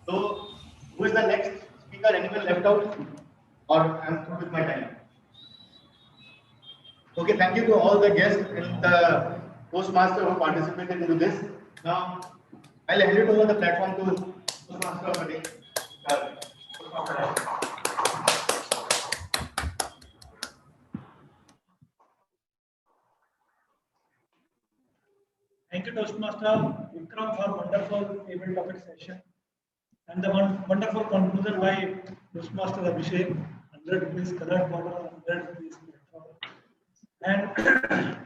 So who is the next speaker? Anyone left out? Or I'm through with my time. Okay, thank you to all the guests and the Toastmaster who participated into this. Now, I'll hand it over the platform to Toastmaster of the day. Thank you, Toastmaster Vikram, for wonderful table topic session. And the wonderful conclusion by Toastmaster Abhishek, 100 rupees colored bottle, 100 rupees petrol. And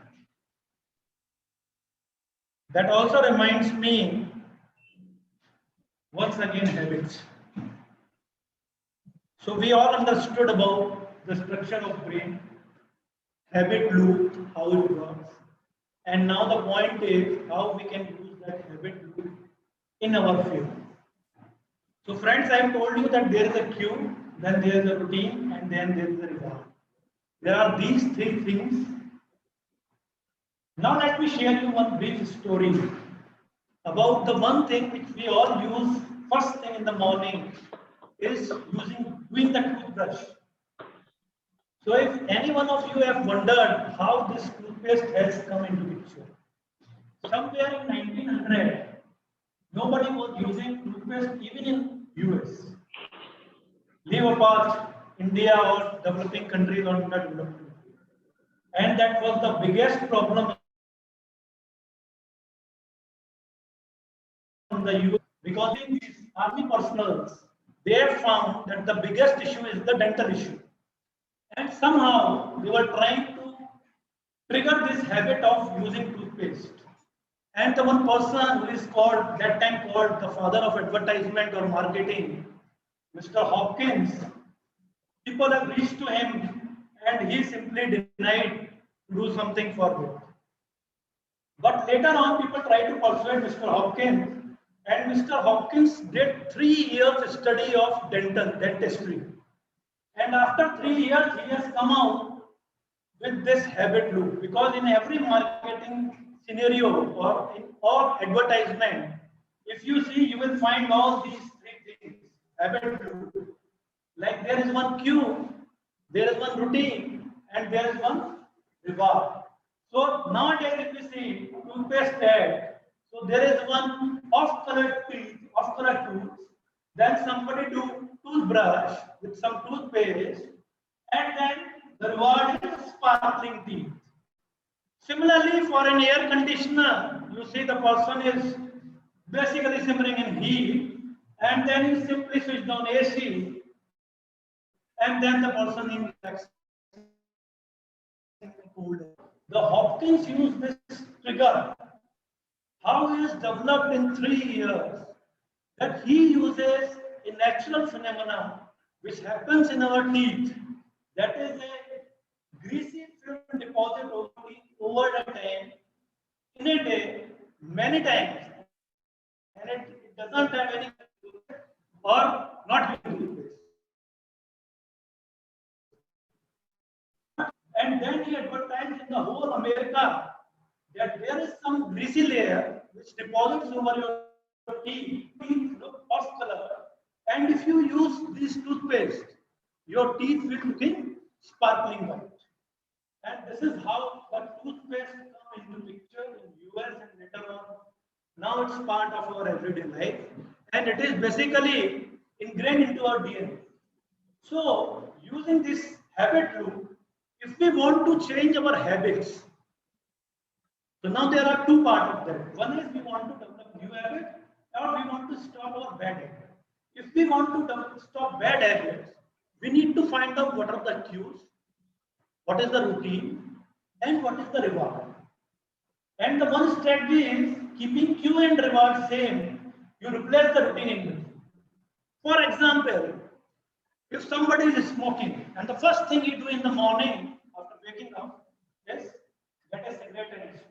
that also reminds me once again habits. So we all understood about the structure of brain, habit loop, how it works. And now the point is how we can use that habit loop in our favor. So friends, I have told you that there is a cue, then there is a routine, and then there is a reward. There are these three things. Now let me share you one brief story about the one thing which we all use first thing in the morning is doing the toothbrush. So if any one of you have wondered how this toothpaste has come into picture, somewhere in 1900, nobody was using toothpaste even in US. Leave apart India or developing countries or underdeveloped countries. And that was the biggest problem in the US because in these army personals, they have found that the biggest issue is the dental issue. And somehow they were trying to trigger this habit of using toothpaste. And the one person who is called, that time called the father of advertisement or marketing, Mr. Hopkins, people have reached to him and he simply denied to do something for it. But later on, people tried to persuade Mr. Hopkins, and Mr. Hopkins did 3 years study of dentistry. And after 3 years, he has come out with this habit loop, because in every marketing scenario or in all advertisement, if you see, you will find all these three things, habit loop. Like there is one cue, there is one routine, and there is one reward. So nowadays, if you see toothpaste ad, so there is one off-color teeth, off-color tooth, then somebody do toothbrush with some toothpaste, and then the reward is sparkling teeth. Similarly, for an air conditioner, you see the person is basically simmering in heat, and then you simply switch down AC, and then the person is relaxing in cold air. The Hopkins used this trigger. How he is developed in 3 years, that he uses a natural phenomena which happens in our teeth, that is a greasy film deposit over the time in a day many times, and it doesn't have any or not using this. And then he advertised in the whole America that there is some greasy layer which deposits over your teeth look off color, and if you use this toothpaste, your teeth will looking sparkling white. And this is how the toothpaste come into picture in US and later on. Now it's part of our everyday life, and it is basically ingrained into our DNA. So using this habit loop, if we want to change our habits, so now there are two parts of that. One is we want to develop new habits, or we want to stop our bad habits. If we want to stop bad habits, we need to find out what are the cues, what is the routine, and what is the reward. And the one strategy is keeping cue and reward same. You replace the routine in between. For example, if somebody is smoking, and the first thing you do in the morning after waking up is get a cigarette and smoke.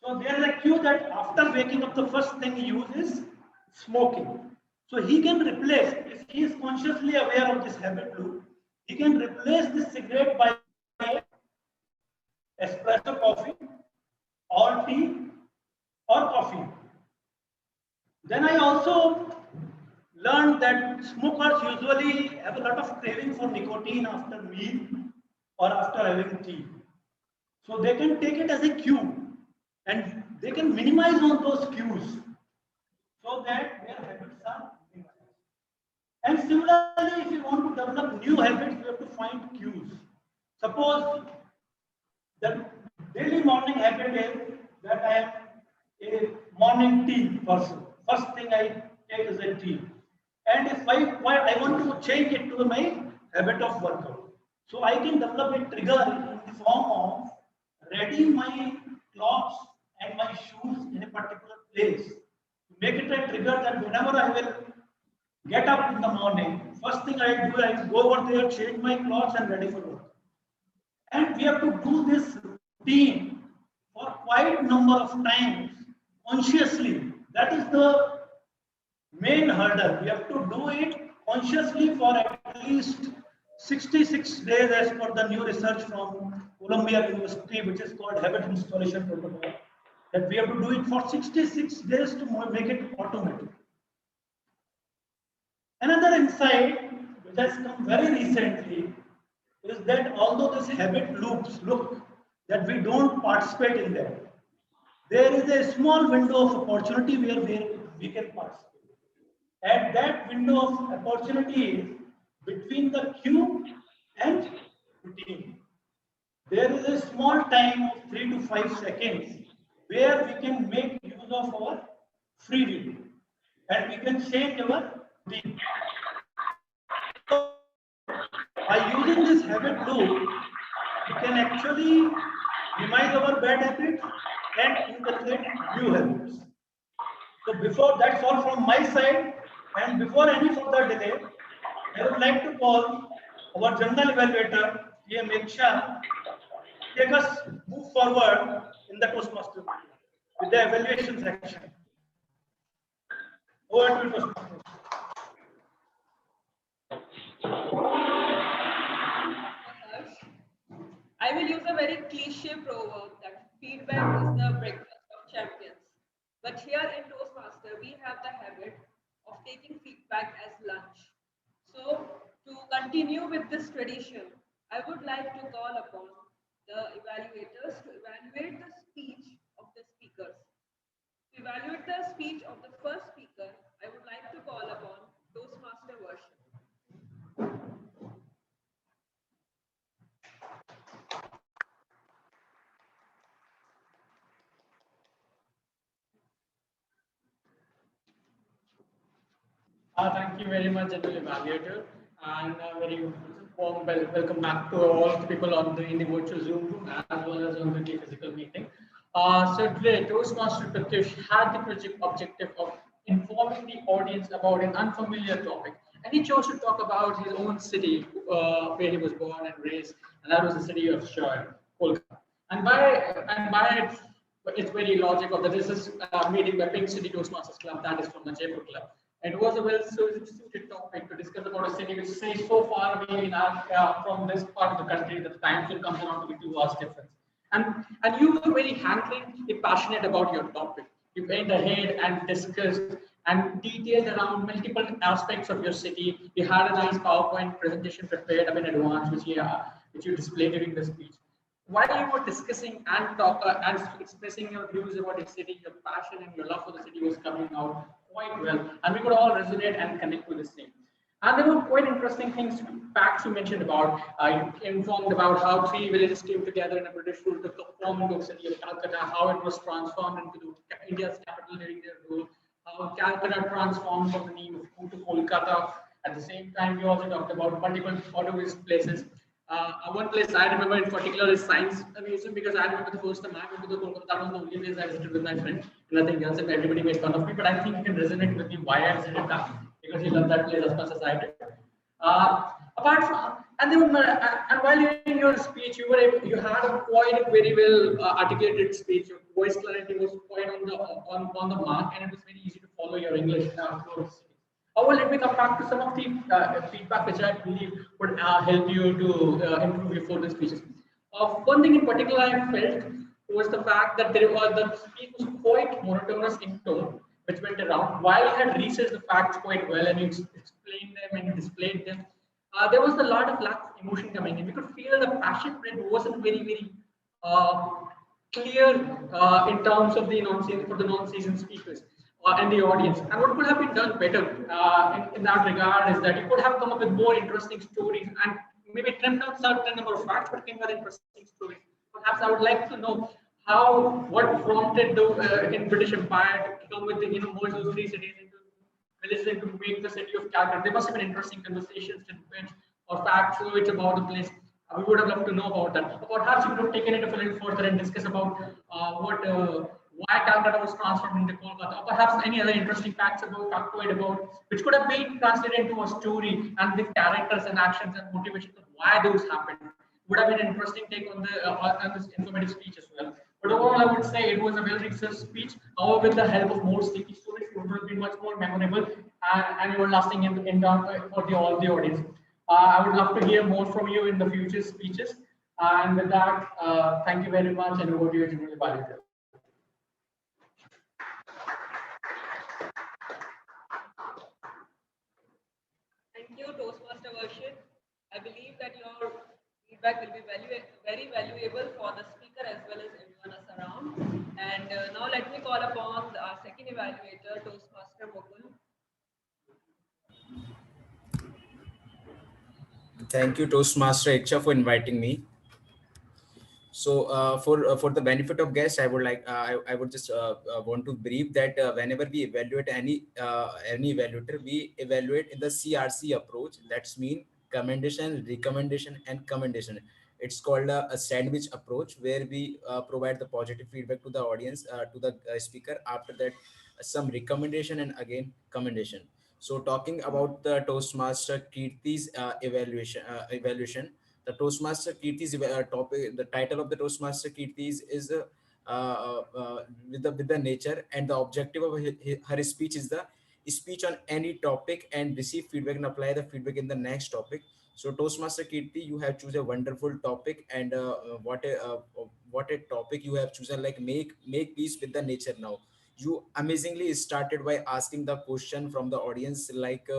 So there is a cue that after waking up, the first thing he uses is smoking. So he can replace, if he is consciously aware of this habit loop, he can replace this cigarette by espresso coffee or tea or coffee. Then I also learned that smokers usually have a lot of craving for nicotine after meal or after having tea. So they can take it as a cue, and they can minimize on those cues so that their habits are minimized. And similarly, if you want to develop new habits, you have to find cues. Suppose the daily morning habit is that I am a morning tea person. First thing I take as a team. And if I want to change it to my habit of workout, so I can develop a trigger in the form of readying my clothes and my shoes in a particular place. Make it a trigger that whenever I will get up in the morning, first thing I do, I go over there, change my clothes and ready for work. And we have to do this routine for quite number of times consciously. That is the main hurdle. We have to do it consciously for at least 66 days as per the new research from Columbia University, which is called Habit Installation Protocol. That we have to do it for 66 days to make it automatic. Another insight which has come very recently is that although this habit loops look that we don't participate in them, there is a small window of opportunity where we can participate. And that window of opportunity is between the cue and routine. There is a small time of 3 to 5 seconds where we can make use of our free will and we can change our routine. So, by using this habit loop, we can actually minimize our bad habits and inculcate new habits. So before, that's all from my side, and before any further delay, I would like to call our general evaluator, T.M. Meksha, take us move forward in the Toastmaster with the evaluation section. Over to Toastmasters. I will use a very cliche proverb that feedback is the breakfast of champions. But here in Toastmaster, we have the habit of taking feedback as lunch. So to continue with this tradition, I would like to call upon the evaluators to evaluate the speech of the speakers. To evaluate the speech of the first speaker, I would like to call upon Toastmaster version. Thank you very much, General Evaluator, and very warm welcome back to all the people in the virtual Zoom room as well as on the physical meeting. So today, Toastmaster Pratyush had the objective of informing the audience about an unfamiliar topic, and he chose to talk about his own city where he was born and raised, and that was the city of Joy, Kolkata. And by it's very logical that this is meeting by Pink City Toastmasters Club, that is from the Jaipur Club. It was a well-suited topic to discuss about a city which stays so far away in from this part of the country that the time zone comes around to be 2 hours difference. And you were very handling passionate about your topic. You went ahead and discussed and detailed around multiple aspects of your city. You had a nice PowerPoint presentation prepared in advance, which you displayed during the speech. While you were discussing and expressing your views about your city, your passion and your love for the city was coming out quite well, and we could all resonate and connect with the same. And there were quite interesting facts you mentioned about. You informed about how 3 villages came together in a British rule to form into the city of Calcutta, how it was transformed into India's capital during their rule, how Calcutta transformed from the name of to Kolkata. At the same time, we also talked about multiple photo-based places. One place I remember in particular is Science Museum, because I remember the first time I went to the Kolkata, that was the only place I visited with my friend, nothing else, and everybody made fun of me. But I think you can resonate with me why I visited that, because you love that place as much as I did. Apart from, and while you're in your speech, you had a quite a very well articulated speech. Your voice clarity was quite on the mark, and it was very easy to follow your English. However, let me come back to some of the feedback which I believe would help you to improve your further speeches. One thing in particular I felt was the fact that the speech was quite monotonous in tone, which went around. While you had researched the facts quite well and you explained them and you displayed them, there was a lot of lack of emotion coming in. We could feel the passion wasn't very, very clear in terms of the non-seasoned speakers. And the audience. And what could have been done better in that regard is that you could have come up with more interesting stories and maybe trimmed down certain number of facts, but came with interesting stories. Perhaps I would like to know what prompted the in British Empire to come with merge those 3 cities into listening to Make the City of Calcutta. There must have been interesting conversations, tidbits, or facts about the place. We would have loved to know about that. Or perhaps you would have taken it a little further and discuss about why Calcutta was transformed into Kolkata, or perhaps any other interesting facts about which could have been translated into a story and with characters and actions and motivations of why those happened. Would have been an interesting take on this informative speech as well. But overall, I would say it was a well-researched speech. However, with the help of more sticky stories, it would have been much more memorable and lasting for all the audience. I would love to hear more from you in the future speeches. And with that, thank you very much, and over to you, General Balaji. Thank you, Toastmaster Worship. I believe that your feedback will be very valuable for the speaker as well as everyone else around. And now let me call upon our second evaluator, Toastmaster Mukul. Thank you, Toastmaster Iksha, for inviting me. So for the benefit of guests, I would just want to brief that whenever we evaluate any evaluator, we evaluate in the CRC approach. That's mean commendation, recommendation, and commendation. It's called a sandwich approach, where we provide the positive feedback to the audience, to the speaker. After that, some recommendation and again commendation. So talking about the Toastmaster Kirti's evaluation, the Toastmaster Kirti's topic, the title of the Toastmaster Kirti's is with the nature, and the objective of her speech is the speech on any topic and receive feedback and apply the feedback in the next topic. So Toastmaster Kirti, you have chosen a wonderful topic, and what a topic you have chosen, like make peace with the nature. Now you amazingly started by asking the question from the audience, like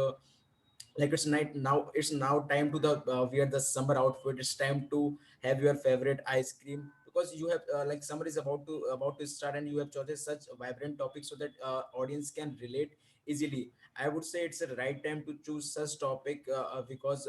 it's night now, it's now time to the wear the summer outfit, it's time to have your favorite ice cream, because you have like summer is about to start, and you have chosen such a vibrant topic so that audience can relate easily. I would say it's the right time to choose such topic, because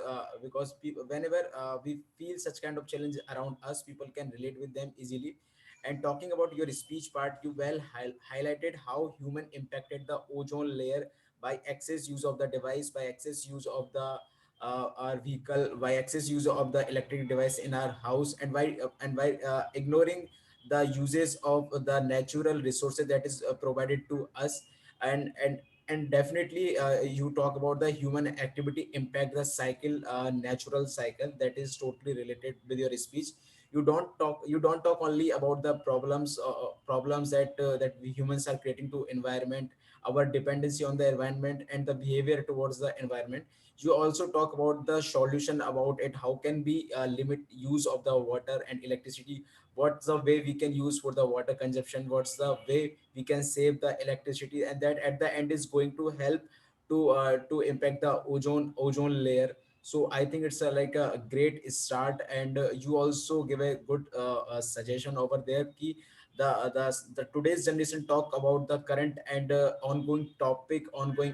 people, whenever we feel such kind of challenge around us, people can relate with them easily. And talking about your speech part, you highlighted how human impacted the ozone layer by excess use of the device, by excess use of the our vehicle, by excess use of the electric device in our house, and by ignoring the uses of the natural resources that is provided to us. And definitely you talk about the human activity impact the cycle, natural cycle, that is totally related with your speech. You don't talk only about the problems that we humans are creating to environment, our dependency on the environment and the behavior towards the environment. You also talk about the solution about it, how can we limit use of the water and electricity, what's the way we can use for the water consumption, what's the way we can save the electricity, and that at the end is going to help to impact the ozone layer. So I think it's like a great start, and you also give a good suggestion over there ki the today's generation talk about the current and ongoing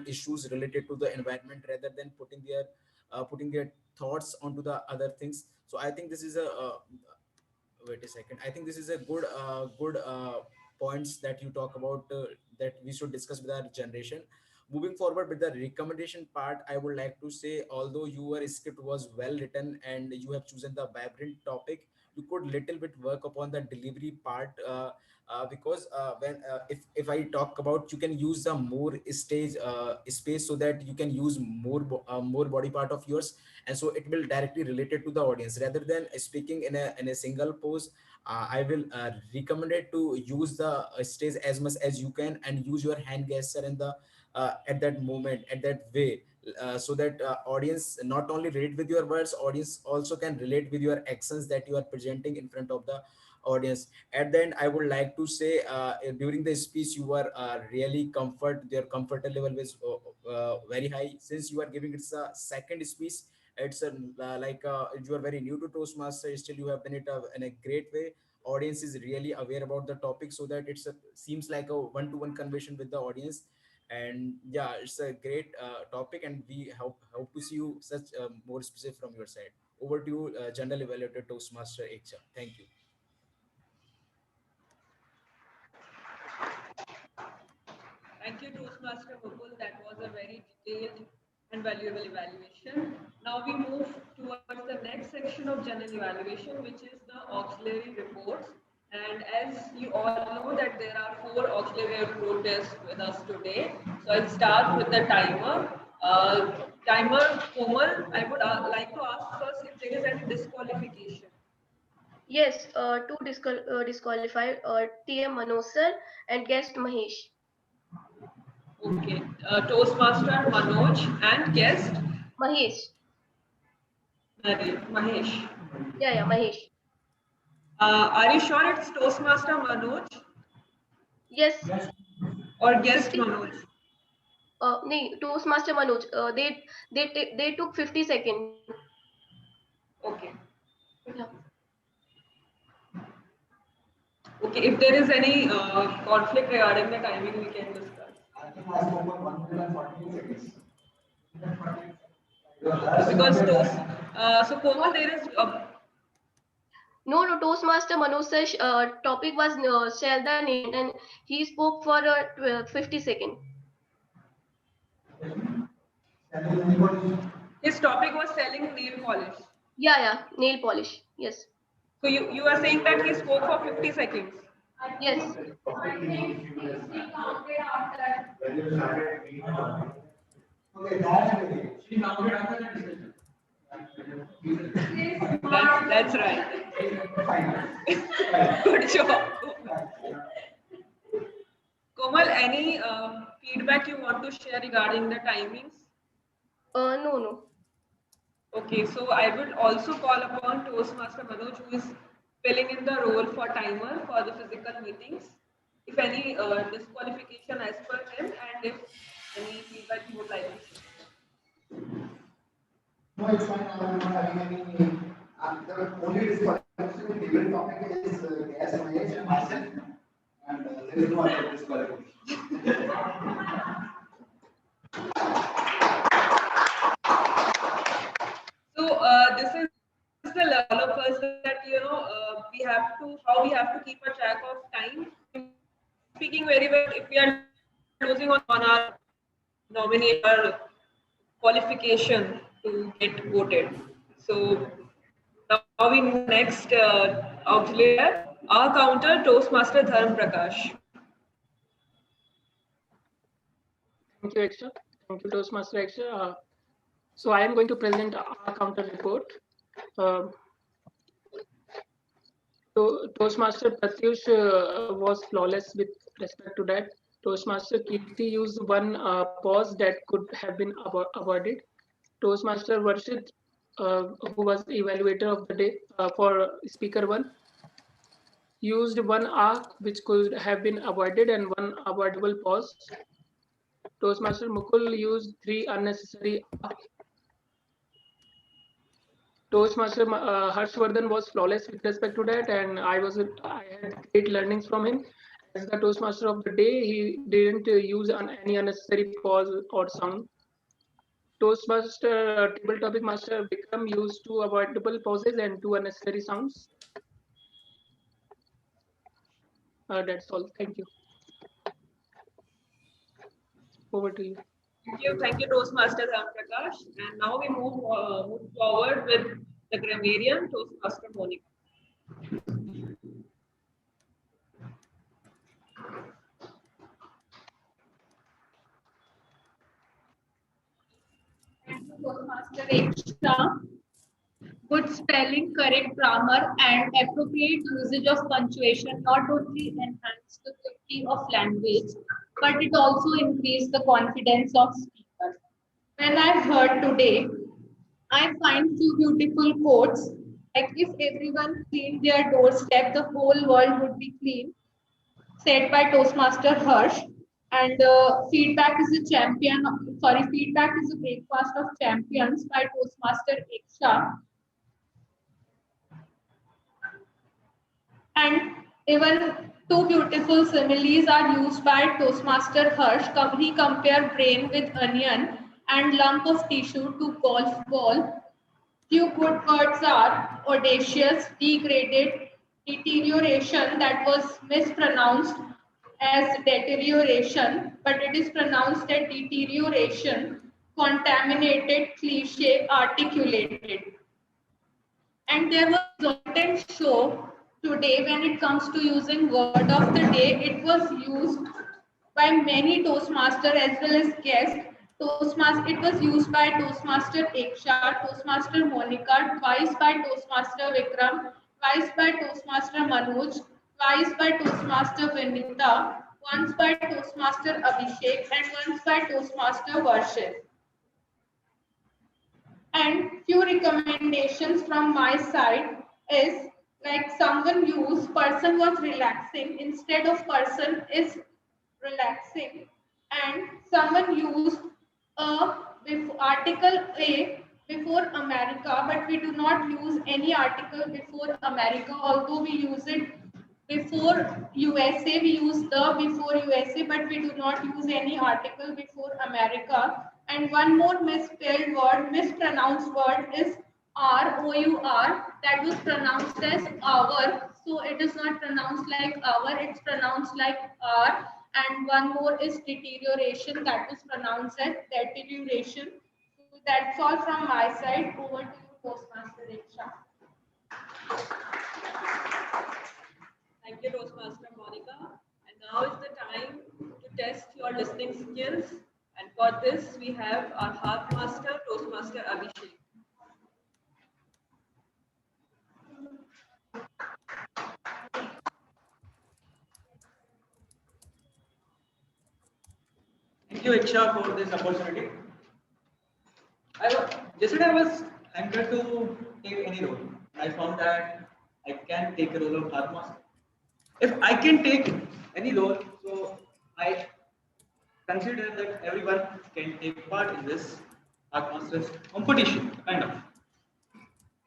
issues related to the environment, rather than putting their thoughts onto the other things. So I think this is a wait a second, I think this is a good points that you talk about, that we should discuss with our generation. Moving forward with the recommendation part, I would like to say, although your script was well written and you have chosen the vibrant topic, you could little bit work upon the delivery part, because when if I talk about, you can use the more stage space, so that you can use more body part of yours, and so it will directly related to the audience, rather than speaking in a single pose. I will recommend it to use the stage as much as you can, and use your hand gesture in the at that moment, at that way, so that audience not only relate with your words, audience also can relate with your actions that you are presenting in front of the audience. At the end, I would like to say, during the speech, you were really their comfort level was very high, since you are giving it's a second speech. It's you are very new to Toastmaster, still you have done it in a great way. Audience is really aware about the topic, so that seems like a one-to-one conversation with the audience. And yeah, it's a great topic, and we hope to see you such more specific from your side. Over to you, General Evaluator Toastmaster Ekcha. Thank you. Thank you, Toastmaster Mukul. That was a very detailed and valuable evaluation. Now we move towards the next section of general evaluation, which is the auxiliary reports. And as you all know that there are 4 auxiliary report tests with us today. So I'll start with the timer. Timer, Komal, I would like to ask first if there is any disqualification. Yes, two disqualified, TM Manoj sir and guest Mahesh. Okay, Toastmaster Manoj and guest Mahesh. Mahesh. Yeah, Mahesh. Are you sure it's Toastmaster Manoj? Yes. Or guest Manoj? No, Toastmaster Manoj. They took 50 seconds. Okay. Yeah. Okay, if there is any conflict regarding the timing, we can discuss. Because so Komal, there is No, Toastmaster Manoj sir, topic was share the name and he spoke for 50 seconds. His topic was selling nail polish. Yeah, nail polish. Yes. So you are saying that he spoke for 50 seconds? Yes. That's right. Good job. Komal, any feedback you want to share regarding the timings? No. Okay, so I would also call upon Toastmaster Manoj, who is filling in the role for timer for the physical meetings. If any disqualification as per him, and if any feedback you would like to share. No, it's fine. I'm not having any. The only disqualification given topic is gas Mahesh and myself, and there is no other disqualification. So this is the level of us that we have to keep a track of time. Speaking very well, if we are losing on our nominee or qualification to get voted. So now we move next auxiliary, our counter Toastmaster Dharm Prakash. Thank you, Extra. Thank you, Toastmaster Extra. So I am going to present our counter report. So Toastmaster Pratyush was flawless with respect to that. Toastmaster Kirti used one pause that could have been avoided. Toastmaster Varshit, who was the evaluator of the day for speaker 1, used one arc which could have been avoided and one avoidable pause. Toastmaster Mukul used 3 unnecessary arcs. Toastmaster Harshvardhan was flawless with respect to that, and I had great learnings from him. As the Toastmaster of the day, he didn't use any unnecessary pause or sound. Toastmaster Table Topic Master Vikram used 2 avoidable pauses and 2 unnecessary sounds. That's all. Thank you. Over to you. Thank you, Toastmaster Ram Prakash. And now we move forward with the grammarian, Toastmaster Monica. Thank you, Toastmaster Eksha. Good spelling, correct grammar, and appropriate usage of punctuation not only enhance the clarity of language, but it also increase the confidence of speakers. When I heard today, I find few beautiful quotes like if everyone cleaned their doorstep, the whole world would be clean, said by Toastmaster Harsh. And feedback is a champion. Feedback is a breakfast of champions by Toastmaster Eksha. And even 2 beautiful similes are used by Toastmaster Harsh. He compared brain with onion and lump of tissue to golf ball. Few good words are audacious, degraded, deterioration that was mispronounced, as deterioration, but it is pronounced as deterioration, contaminated, cliche, articulated. And there was a content show today when it comes to using word of the day. It was used by many Toastmaster as well as guests. Toastmaster, it was used by Toastmaster Eksha, Toastmaster Monica, twice by Toastmaster Vikram, twice by Toastmaster Manoj, twice by Toastmaster Vinita, once by Toastmaster Abhishek, and once by Toastmaster Varshit. And few recommendations from my side is like someone used person was relaxing instead of person is relaxing, and someone used article A before America, but we do not use any article before America, although we use it before USA. We use the before USA, but we do not use any article before America. And one more misspelled word, mispronounced word is R-O-U-R, that was pronounced as our. So it is not pronounced like our, it's pronounced like R. And one more is deterioration, that was pronounced as deterioration. So that's all from my side. Over to you, Toastmaster Eksha. Thank you, Toastmaster Monica. And now is the time to test your listening skills. And for this, we have our Hearth Master, Toastmaster Abhishek. Thank you, Eksha, for this opportunity. Yesterday I was anchored to take any role. I found that I can take a role of Hearth Master. If I can take any role, so I consider that everyone can take part in this Hearth Master's competition, kind of.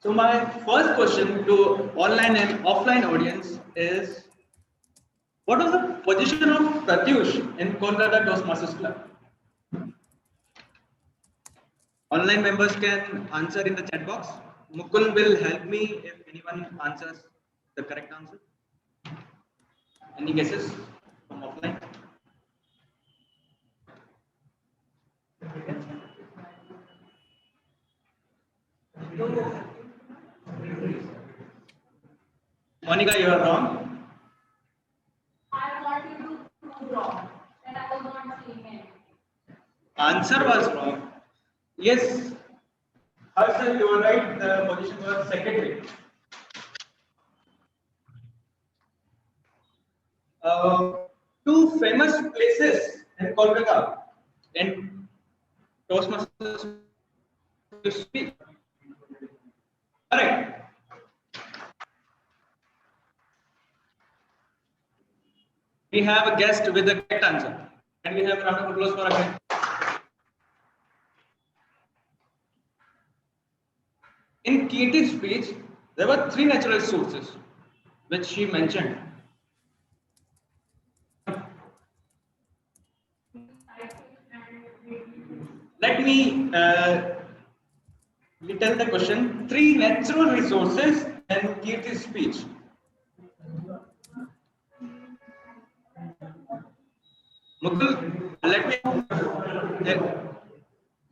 So my first question to online and offline audience is, what was the position of Pratyush in Kolkata Toastmasters Club? Online members can answer in the chat box. Mukul will help me if anyone answers the correct answer. Any guesses from offline? Monica, you are wrong. I want you to prove wrong, and I was not seeing it. Answer was wrong. Yes, Harshal, you are right. The position was secretary. Two famous places in Kolkata and Toastmasters to speak. Correct. We have a guest with the correct answer. Can we have a round of applause for a guest? In Kirti's speech, there were three natural sources which she mentioned. Let me tell the question. Three natural resources in Kirti's speech. Mukul, let me.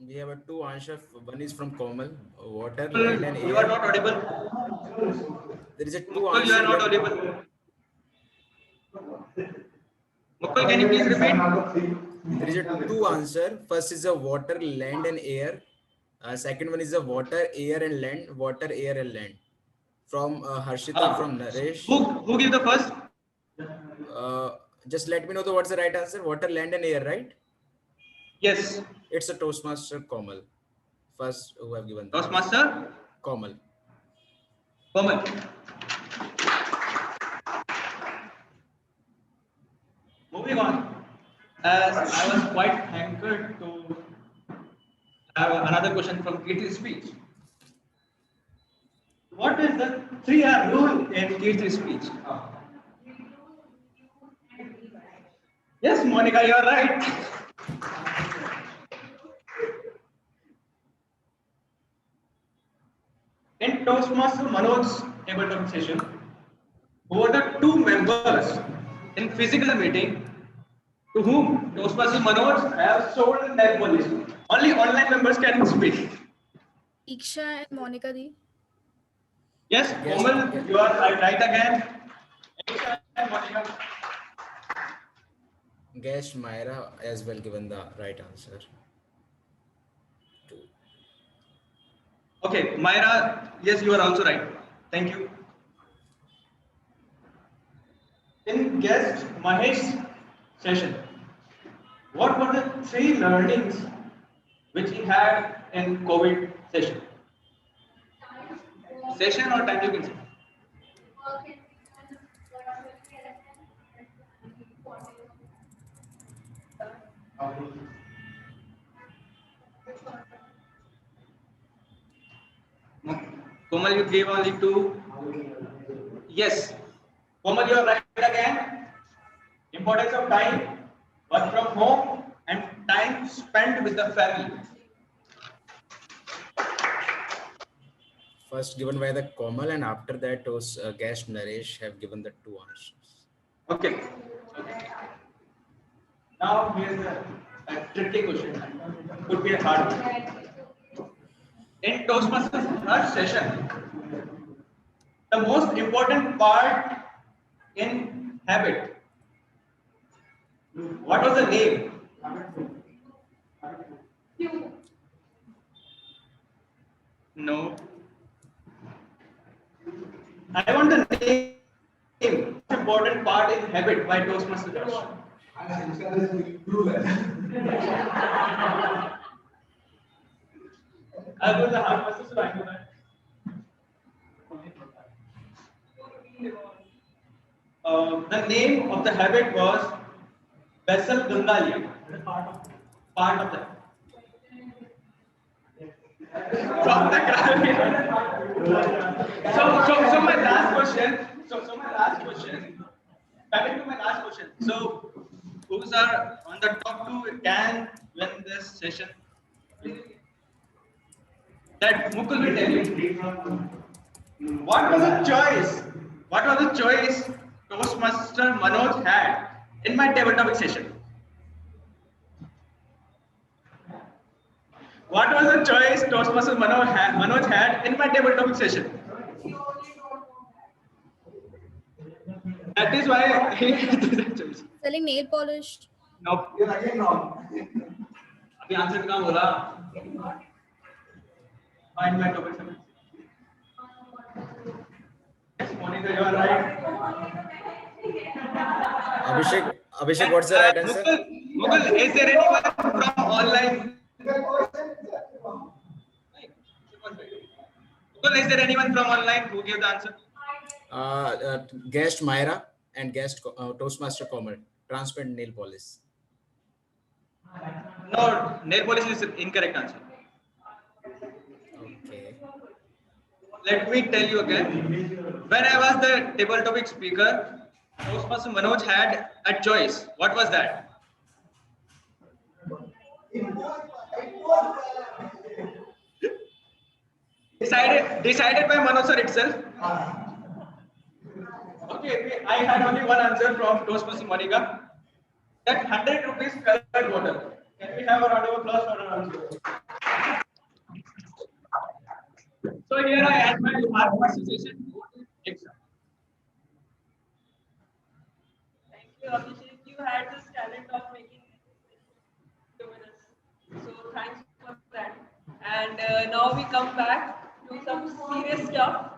We have two answers. One is from Komal, water, Mukul, land, and air. you are not audible. There is a two Mukul, answers. you are not audible. Mukul, can you please repeat? There is a two answer. First is a water, land, and air. Second one is a water, air, and land. Water, air, and land. From Harshita, from Naresh. Who give the first? Just let me know what's the right answer. Water, land, and air, right? Yes. It's a Toastmaster Komal. First who have given that. Toastmaster? Komal. Komal. Moving on. As I was quite anchored to have another question from Kirti's speech. What is the 3R rule in Kirti's speech? Yes, Monica, you are right. In Toastmaster Manoj's tabletop session, who were the two members in physical meeting To whom Toastmaster Manoj have sold nail polish. Only online members can speak. Iksha and Monica Di. Yes, Komal, you are right again. Iksha and Monica. Guest Myra as well given the right answer. Okay, Myra, yes, you are also right. Thank you. In guest Mahesh session, what were the 3 learnings which he had in COVID session? Session or time, you can say. Komal, you gave only 2. Yes. Komal, you are right again. Importance of time, work from home, and time spent with the family. First given by the Komal, and after that was guest Naresh have given the 2 answers. Okay. Now here's a tricky question. Could be a hard one. In Toastmasters first session, the most important part in habit. What was the name? No. I want the name. Most important part in habit by Toastmasters. I was the hard master, so I know that. The name of the habit was Vessel Gangalia. Part of that. From the so my last question. So my last question. Coming to my last question. So who's are on the top 2 can win this session? That Mukul will tell you. What was the choice? What was the choice Toastmaster Manoj had in my table topic session? What was the choice Toastmaster Manoj had in my table topic session? That is why he had the choice. Selling nail polish. No. You're again wrong. Abhi answer कहाँ बोला? Find my topic session. Yes, Monica, you are right. Abhishek, what's the right answer? Mukul, is there anyone from online? Mukul, is there anyone from online who gave the answer? Guest Myra and guest Toastmaster Komal. Transparent nail polish. No, nail polish is incorrect answer. Okay. Let me tell you again. When I was the table topic speaker, Toastmaster Manoj had a choice. What was that? Decided by Manoj sir itself. Okay, I had only one answer from Toastmaster Monica. That 100 rupees colored water. Can we have a round of applause for her answer? So here I add my hard suggestion. Thank you, Abhishek. You had this talent of making winners. So thanks for that. And now we come back to some serious stuff.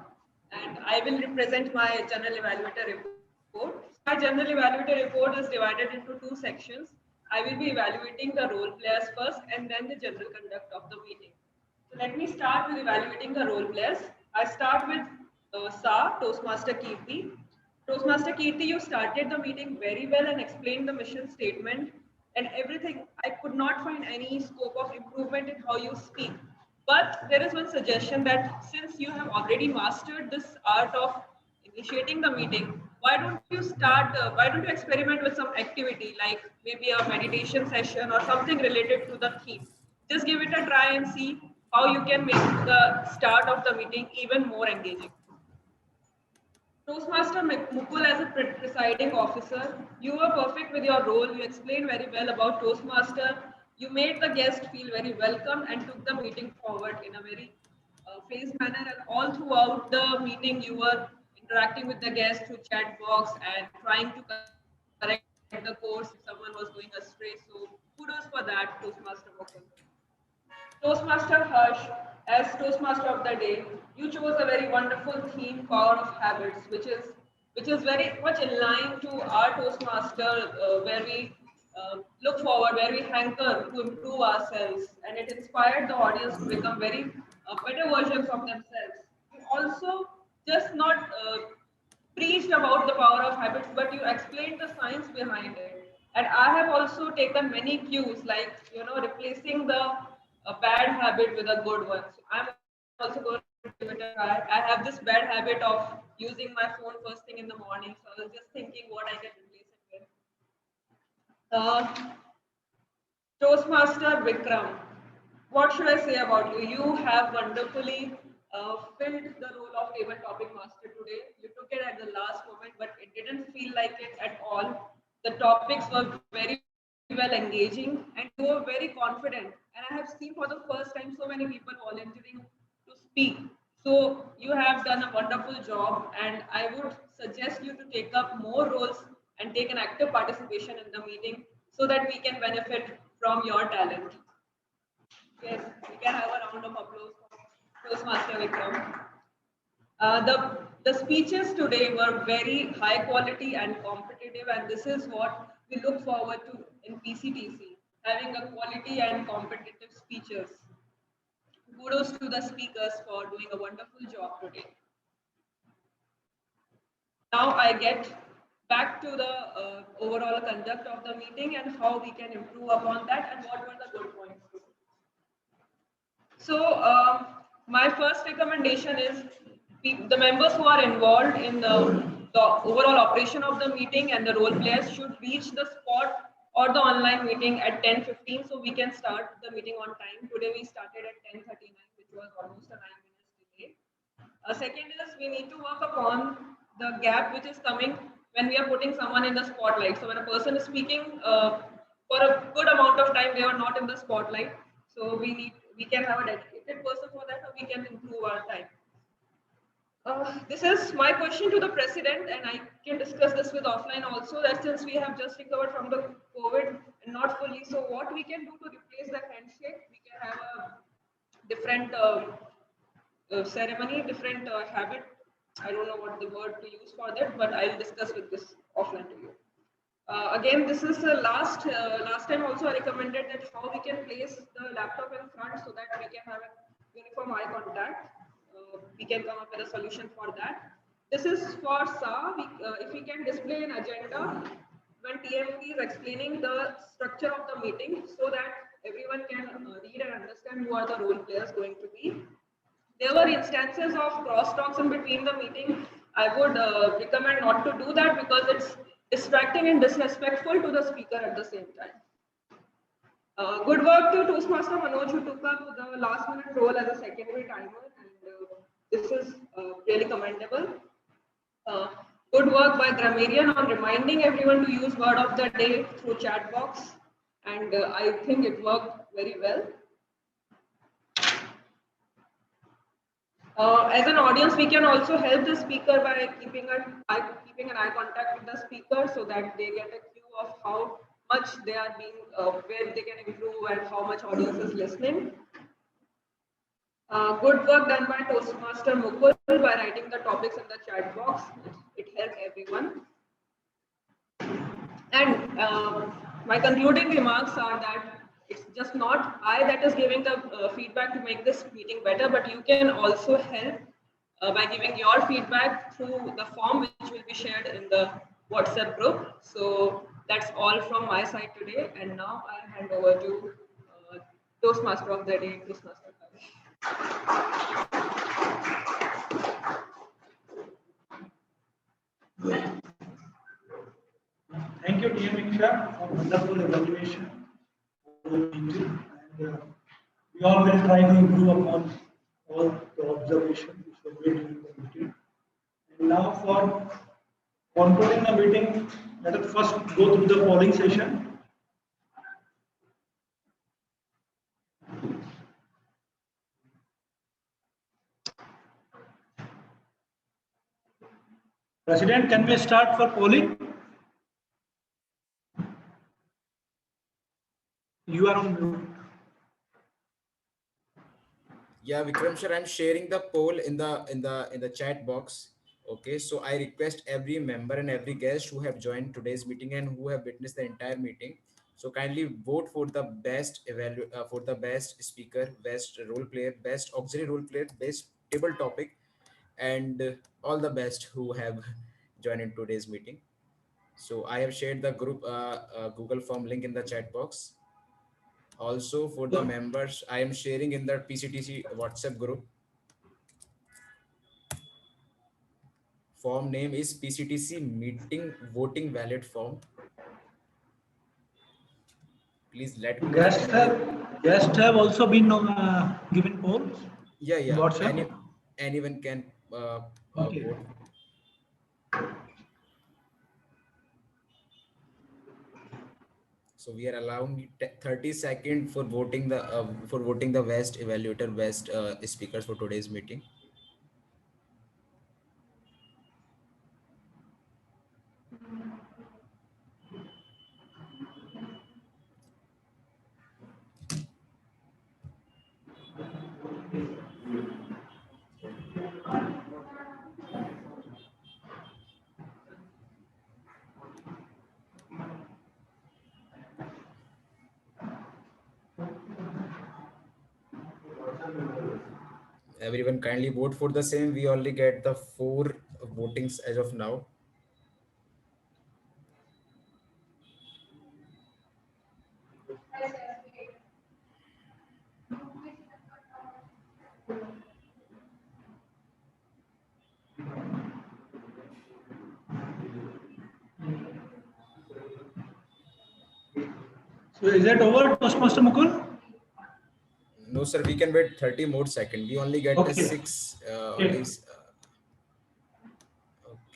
And I will represent my general evaluator report. My general evaluator report is divided into 2 sections. I will be evaluating the role players first and then the general conduct of the meeting. So let me start with evaluating the role players. I start with Sa, Toastmaster Kirti. Toastmaster Kirti, you started the meeting very well and explained the mission statement and everything. I could not find any scope of improvement in how you speak. But there is one suggestion that since you have already mastered this art of initiating the meeting, why don't you experiment with some activity like maybe a meditation session or something related to the theme? Just give it a try and see how you can make the start of the meeting even more engaging. Toastmaster Mukul, as a presiding officer, you were perfect with your role. You explained very well about Toastmaster. You made the guest feel very welcome and took the meeting forward in a very phased manner. And all throughout the meeting, you were interacting with the guest through chat box and trying to correct the course if someone was going astray. So kudos for that, Toastmaster Mukul. Toastmaster Harsh, as Toastmaster of the day, you chose a very wonderful theme, Power of Habits, which is very much in line to our Toastmaster, where we look forward, where we hanker to improve ourselves, and it inspired the audience to become very better versions of themselves. You also just not preached about the power of habits, but you explained the science behind it. And I have also taken many cues, like replacing the bad habit with a good one. So I'm also going to give it a try. I have this bad habit of using my phone first thing in the morning, so I was just thinking what I can replace it with. Toastmaster Vikram, what should I say about you? You have wonderfully filled the role of table topic master today. You took it at the last moment, but it didn't feel like it at all. The topics were very well engaging and you were very confident. And I have seen for the first time so many people volunteering to speak. So you have done a wonderful job, and I would suggest you to take up more roles and take an active participation in the meeting so that we can benefit from your talent. Yes, we can have a round of applause for Toastmaster Vikram. The speeches today were very high quality and competitive, and this is what we look forward to in PCTC, having a quality and competitive speeches. Kudos to the speakers for doing a wonderful job today. Now I get back to the overall conduct of the meeting and how we can improve upon that and what were the good points. So my first recommendation is the members who are involved in the overall operation of the meeting and the role players should reach the spot or the online meeting at 10:15 so we can start the meeting on time. Today we started at 10:39, which was almost a 9 minutes delay. Second is we need to work upon the gap which is coming when we are putting someone in the spotlight. So when a person is speaking for a good amount of time, they are not in the spotlight. So we can have a dedicated person for that, or we can improve our time. This is my question to the president, and I can discuss this with offline also, that since we have just recovered from the COVID and not fully, so what we can do to replace the handshake? We can have a different ceremony, different habit. I don't know what the word to use for that, but I'll discuss with this offline to you. Again, this is the last time also I recommended that how we can place the laptop in front so that we can have a uniform eye contact. We can come up with a solution for that. This is for SA. If we can display an agenda when TMP is explaining the structure of the meeting so that everyone can read and understand who are the role players going to be. There were instances of crosstalks in between the meeting. I would recommend not to do that because it's distracting and disrespectful to the speaker at the same time. Good work to Toastmaster Manoj, who took up the last minute role as a secondary timer, and this is really commendable. Good work by Grammarian on reminding everyone to use word of the day through chat box, and I think it worked very well. As an audience, we can also help the speaker by keeping an eye contact with the speaker so that they get a cue of how much they are being, where they can improve and how much audience is listening. Good work done by Toastmaster Mukul by writing the topics in the chat box. It helped everyone. And my concluding remarks are that it's just not I that is giving the feedback to make this meeting better, but you can also help by giving your feedback through the form which will be shared in the WhatsApp group. So that's all from my side today. And now I'll hand over to Toastmaster of the day, Toastmaster. Thank you, dear Miksha, for wonderful evaluation. And we all will try to improve upon all the observations which were made during the meeting. Now for concluding the meeting, let us first go through the polling session. President, can we start for polling? You are on mute. Yeah, Vikram sir, I'm sharing the poll in the chat box. Okay, so I request every member and every guest who have joined today's meeting and who have witnessed the entire meeting. So kindly vote for the for the best speaker, best role player, best auxiliary role player, best table topic, and all the best who have joined in today's meeting. So I have shared the group Google form link in the chat box. Also for the members, I am sharing in the PCTC WhatsApp group. Form name is PCTC meeting voting valid form. Please let me know. Guests have also been given polls. Yeah. WhatsApp. Anyone can Okay. vote. So we are allowing 30 seconds for voting the best evaluator, best speakers for today's meeting. Everyone kindly vote for the same. We only get the 4 votings as of now. So is that over, Toastmaster Mukul? No, sir. We can wait 30 more seconds. We only get Okay. 6. Okay.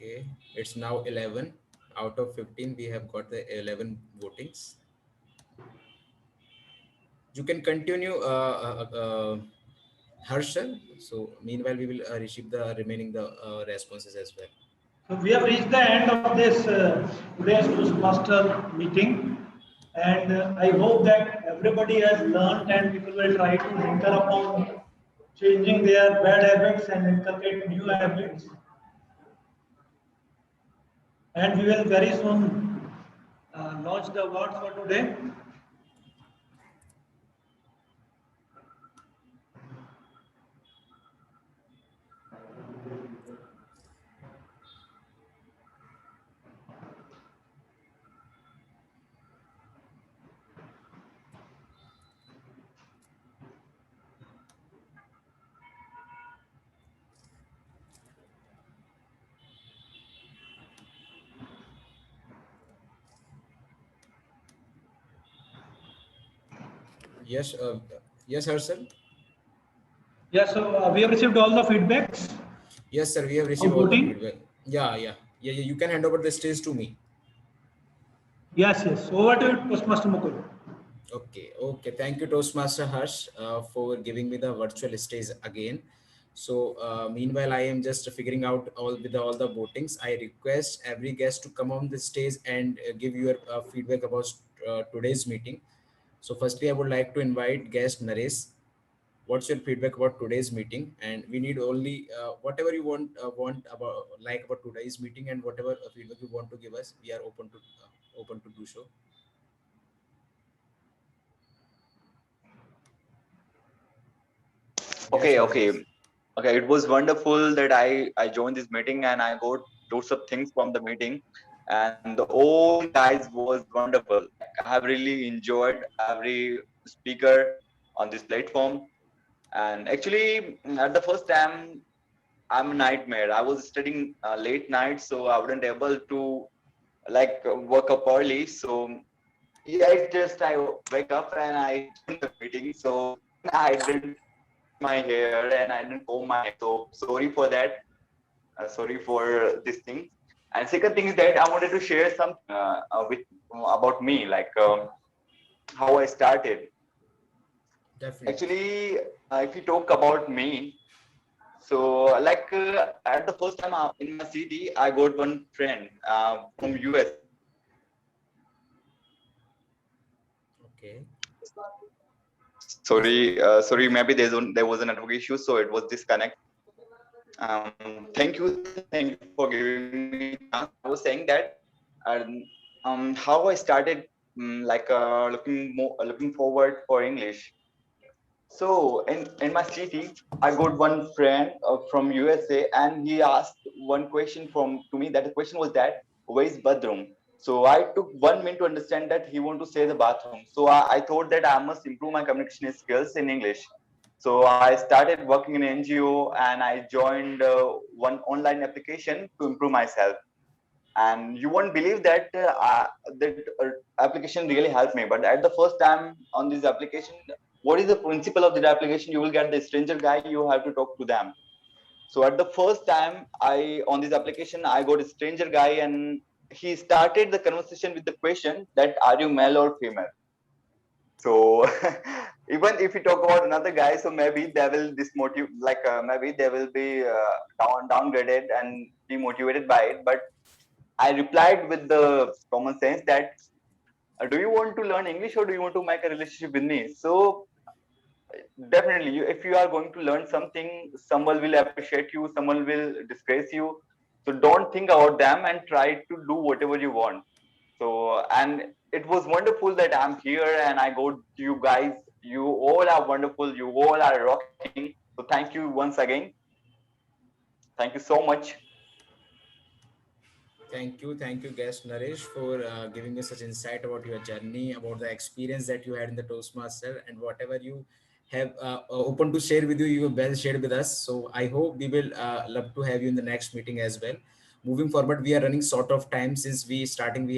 Okay, it's now 11 out of 15. We have got the 11 votings. You can continue, Harshal. So meanwhile, we will receive the remaining responses as well. So we have reached the end of this today's Toastmaster meeting, and I hope that everybody has learned and people will try to hinter upon changing their bad habits and inculcate new habits. And we will very soon launch the awards for today. Yes, yes, Harshal. Yes, so we have received all the feedbacks. Yes, sir. We have received all the voting? feedback. Yeah. You can hand over the stage to me. Yes. Over to you, Toastmaster Mukul. Okay. Thank you, Toastmaster Harsh, for giving me the virtual stage again. So meanwhile, I am just figuring out all the votings. I request every guest to come on the stage and give your feedback about today's meeting. So firstly, I would like to invite guest Naresh. What's your feedback about today's meeting? And we need only whatever you want about today's meeting, and whatever feedback you want to give us. We are open to do so. Okay. It was wonderful that I joined this meeting and I got lots of things from the meeting, and the all guys was wonderful. I have really enjoyed every speaker on this platform. And actually, at the first time, I'm a nightmare. I was studying late night, so I wasn't able to wake up early. So yeah, it's just I wake up and I join the meeting. So I didn't my hair and I didn't comb my hair. So sorry for that. Sorry for this thing. And second thing is that I wanted to share some with about me, like how I started. Definitely. Actually, if you talk about me, so like at the first time in my city, I got one friend from US. Okay. Sorry, maybe there was a network issue, so it was disconnect. Thank you for giving me a chance. I was saying that how I started like looking forward for English. So in my city, I got one friend from USA, and he asked one question to me. That the question was that, where is bathroom? So I took 1 minute to understand that he want to say the bathroom. So I thought that I must improve my communication skills in English. So I started working in NGO, and I joined one online application to improve myself. And you won't believe that that application really helped me. But at the first time on this application, what is the principle of the application? You will get the stranger guy, you have to talk to them. So at the first time I on this application, I got a stranger guy, and he started the conversation with the question that, are you male or female? So even if you talk about another guy, so maybe they will dismotivate, like maybe they will be downgraded and demotivated by it. But I replied with the common sense that, do you want to learn English or do you want to make a relationship with me? So definitely, if you are going to learn something, someone will appreciate you, someone will disgrace you. So don't think about them and try to do whatever you want. So, and it was wonderful that I'm here and I got you guys. You all are wonderful. You all are rocking. So thank you once again. Thank you so much. Thank you, guest Naresh, for giving us such insight about your journey, about the experience that you had in the Toastmaster, and whatever you have open to share with you, you have well shared with us. So I hope we will love to have you in the next meeting as well. Moving forward, we are running short of time since we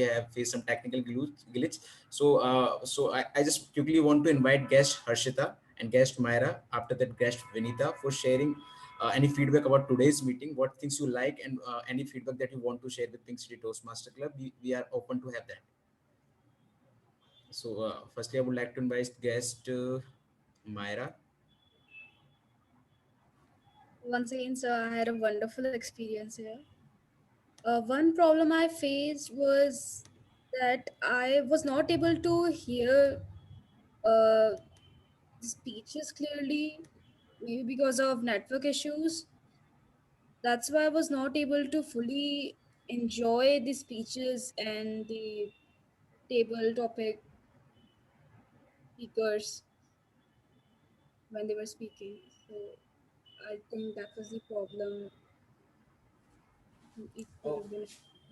have faced some technical glitch. So I just quickly want to invite guest Harshita and guest Myra, after that guest Vinita, for sharing any feedback about today's meeting, what things you like, and any feedback that you want to share with Pink City Toastmaster Club. We are open to have that. So, firstly, I would like to invite guest Myra. Once again, sir, I had a wonderful experience here. One problem I faced was that I was not able to hear the speeches clearly, maybe because of network issues. That's why I was not able to fully enjoy the speeches and the table topic speakers when they were speaking. So I think that was the problem. It could Oh, have been.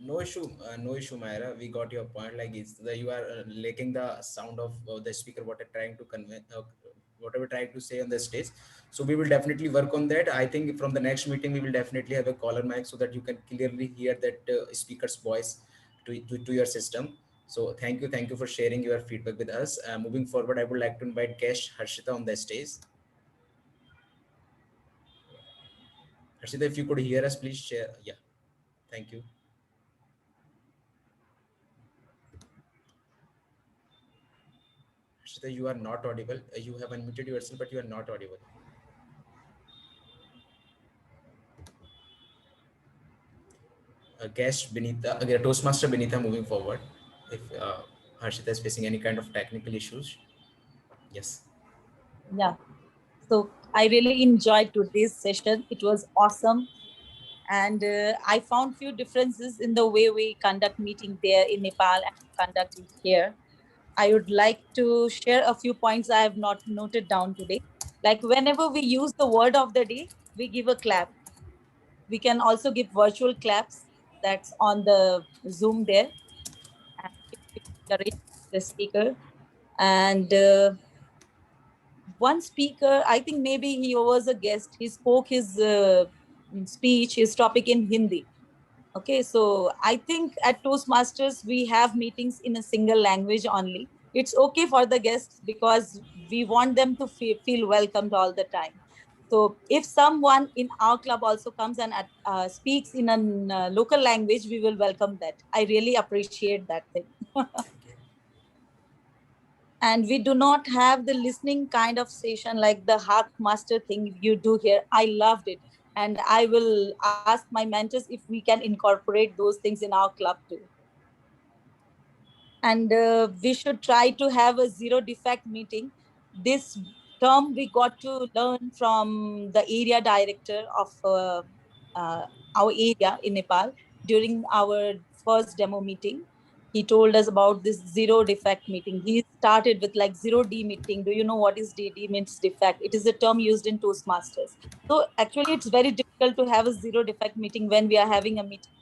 no issue, Myra. We got your point. Like, it's that you are lacking the sound of the speaker, what they're trying to convey, whatever trying to say on the stage. So we will definitely work on that. I think from the next meeting, we will definitely have a caller mic so that you can clearly hear that speaker's voice to your system. So thank you for sharing your feedback with us. Moving forward, I would like to invite guest Harshita on the stage. Harshita, if you could hear us, please share. Yeah, thank you. Harshita, you are not audible. You have unmuted yourself, but you are not audible. Guest Benita, Toastmaster Benita, moving forward. If Harshita is facing any kind of technical issues. Yes. Yeah. So I really enjoyed today's session. It was awesome. And I found few differences in the way we conduct meeting there in Nepal and conduct it here. I would like to share a few points I have not noted down today. Like whenever we use the word of the day, we give a clap. We can also give virtual claps. That's on the Zoom there. And it encourage the speaker. And one speaker, I think maybe he was a guest, he spoke his speech, his topic in Hindi. Okay, so I think at Toastmasters, we have meetings in a single language only. It's okay for the guests because we want them to feel welcomed all the time. So if someone in our club also comes and speaks in a local language, we will welcome that. I really appreciate that thing. And we do not have the listening kind of session like the Hack Master thing you do here. I loved it. And I will ask my mentors if we can incorporate those things in our club too. And we should try to have a zero defect meeting. This term we got to learn from the area director of our area in Nepal during our first demo meeting. He told us about this zero defect meeting. He started with like 0D meeting. Do you know what is DD means defect? It is a term used in Toastmasters. So actually it's very difficult to have a zero defect meeting when we are having a meeting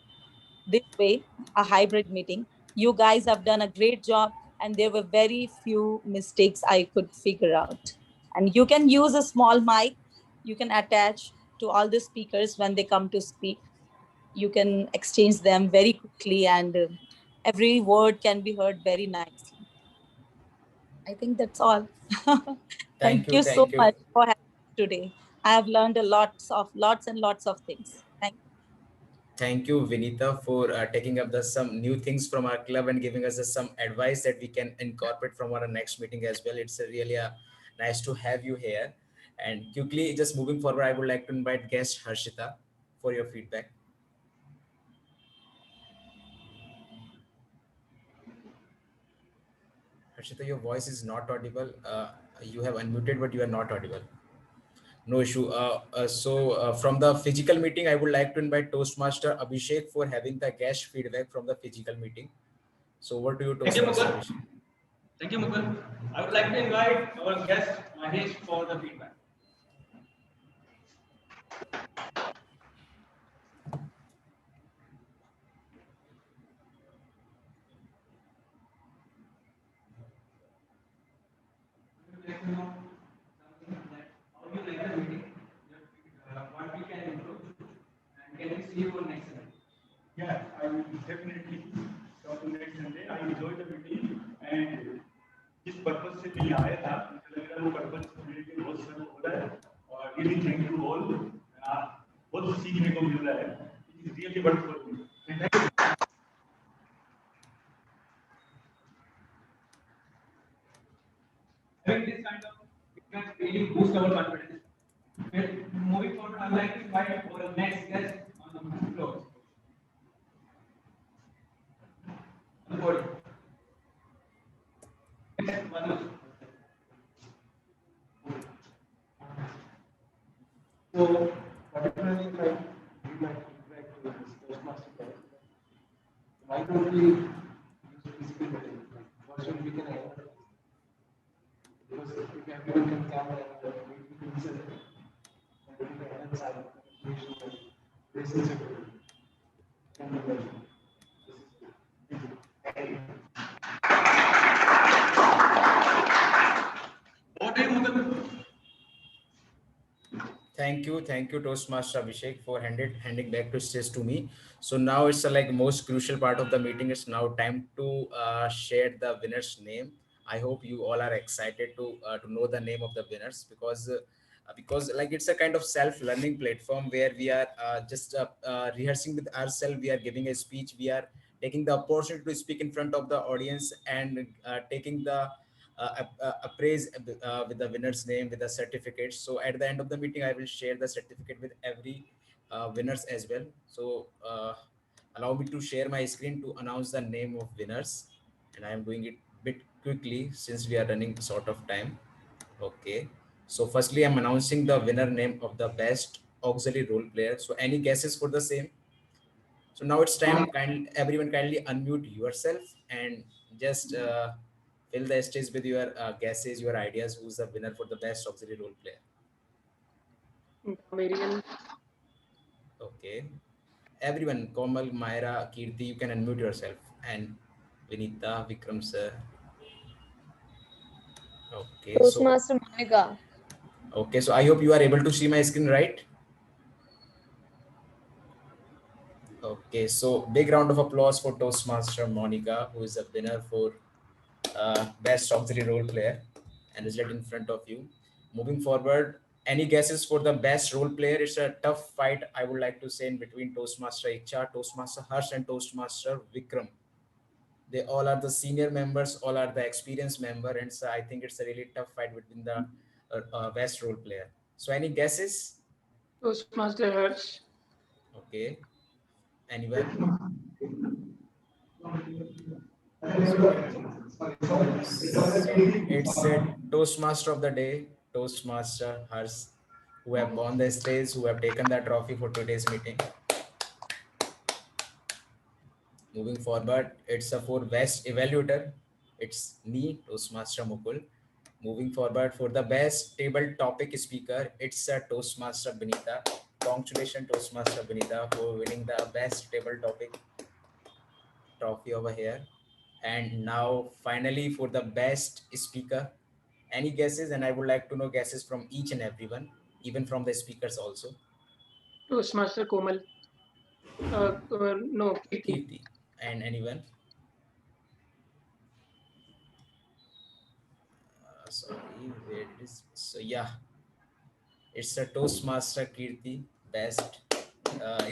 this way, a hybrid meeting. You guys have done a great job and there were very few mistakes I could figure out. And you can use a small mic. You can attach to all the speakers when they come to speak. You can exchange them very quickly and every word can be heard very nicely. I think that's all. Thank you so much for having me today. I have learned lots and lots of things. Thank you. Thank you, Vinita, for taking up some new things from our club and giving us some advice that we can incorporate from our next meeting as well. It's really nice to have you here. And quickly, just moving forward, I would like to invite guest Harshita for your feedback. Harshita, your voice is not audible. You have unmuted, but you are not audible. No issue. From the physical meeting, I would like to invite Toastmaster Abhishek for having the guest feedback from the physical meeting. So over to you, Toastmaster Abhishek. Thank you, Mukul. I would like to invite our guest Mahesh for the feedback. See you next Sunday. Yeah, I will definitely come to next Sunday. I enjoyed the meeting and जिस purpose से मैं आया था मुझे लग रहा है वो पर्पस कम्युनिटी बहुत सर्व हो रहा है और रियली थैंक यू ऑल बहुत सीखने को मिल रहा है it is really wonderful thank you Having this kind of feedback really boost our confidence. Moving forward, I would like to invite our next guest on the floor. So, particularly if I give my feedback to this Toastmaster guy, why don't we use physical meeting? Virtually we can have, because if everyone can come and meet with each other, and we can enhance our communication and relationship can be better. Thank you. Thank you, Toastmaster Abhishek, for handing back to stage to me. So now it's like most crucial part of the meeting. It's now time to share the winner's name. I hope you all are excited to know the name of the winners because like it's a kind of self-learning platform where we are just rehearsing with ourselves. We are giving a speech. We are taking the opportunity to speak in front of the audience and taking the appraise with the winner's name with the certificate. So at the end of the meeting, I will share the certificate with every winners as well. So allow me to share my screen to announce the name of winners, and I am doing it bit quickly since we are running short of time. Okay. So firstly, I'm announcing the winner name of the best auxiliary role player. So any guesses for the same? So now it's time. Everyone kindly unmute yourself and just fill the stage with your guesses, your ideas. Who's the winner for the best auxiliary role player? Marian. Okay. Everyone, Komal, Myra, Kirti, you can unmute yourself. And Vinita, Vikram sir. Okay. Toastmaster Monica. Okay, so I hope you are able to see my screen, right? Okay, so big round of applause for Toastmaster Monica, who is the winner for best auxiliary role player, and result in front of you. Moving forward, Any guesses for the best role player? It's a tough fight, I would like to say, in between Toastmaster Icha, Toastmaster Harsh, and Toastmaster Vikram. They all are the senior members, all are the experienced member, and so I think it's a really tough fight between the best role player. So any guesses? Toastmaster Harsh. Okay. Anyone? It's a Toastmaster of the day, Toastmaster Harsh, who have won the stage, who have taken the trophy for today's meeting. Moving forward, it's a for best evaluator. It's me, Toastmaster Mukul. Moving forward, for the best table topic speaker, it's a Toastmaster Benita. Congratulations, Toastmaster Benita, for winning the best table topic trophy over here. And now, finally, for the best speaker, any guesses? And I would like to know guesses from each and everyone, even from the speakers also. Toastmaster Komal. No, Kirti. And anyone? Sorry, where it is. So yeah, it's a Toastmaster Kirti, best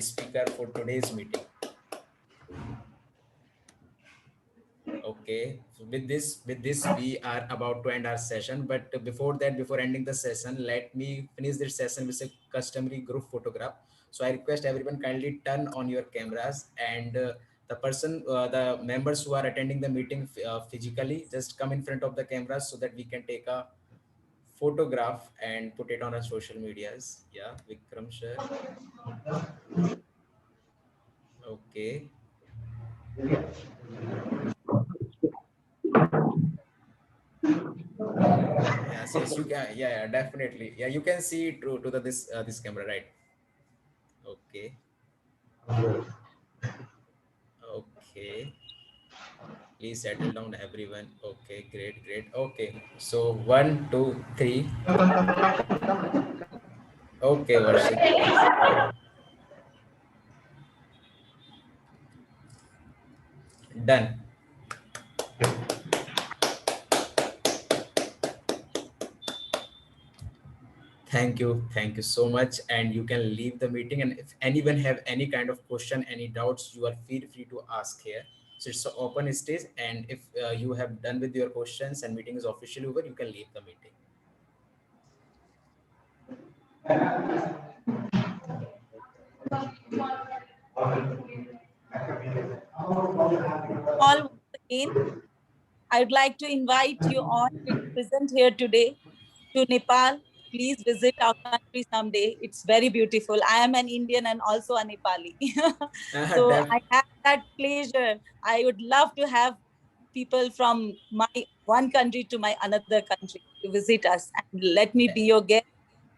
speaker for today's meeting. Okay, so with this we are about to end our session, but before that, before ending the session, let me finish this session with a customary group photograph. So I request everyone kindly turn on your cameras, and the members who are attending the meeting physically, just come in front of the cameras so that we can take a photograph and put it on our social medias. Yeah, Vikram sir. Okay. Yes, you can. Yeah, definitely. Yeah, you can see to the this camera, right? Okay. Okay. Please settle down, everyone. Okay, great. Okay, so 1, 2, 3. Okay, Varshit. Done. Thank you so much, and you can leave the meeting, and if anyone have any kind of question, any doubts, you are feel free to ask here. So it's an open stage, and if you have done with your questions and meeting is officially over, you can leave the meeting. All once again, I would like to invite you all to present here today to Nepal. Please visit our country someday. It's very beautiful. I am an Indian and also a Nepali. So I have that pleasure. I would love to have people from my one country to my another country to visit us, and let me be your guest.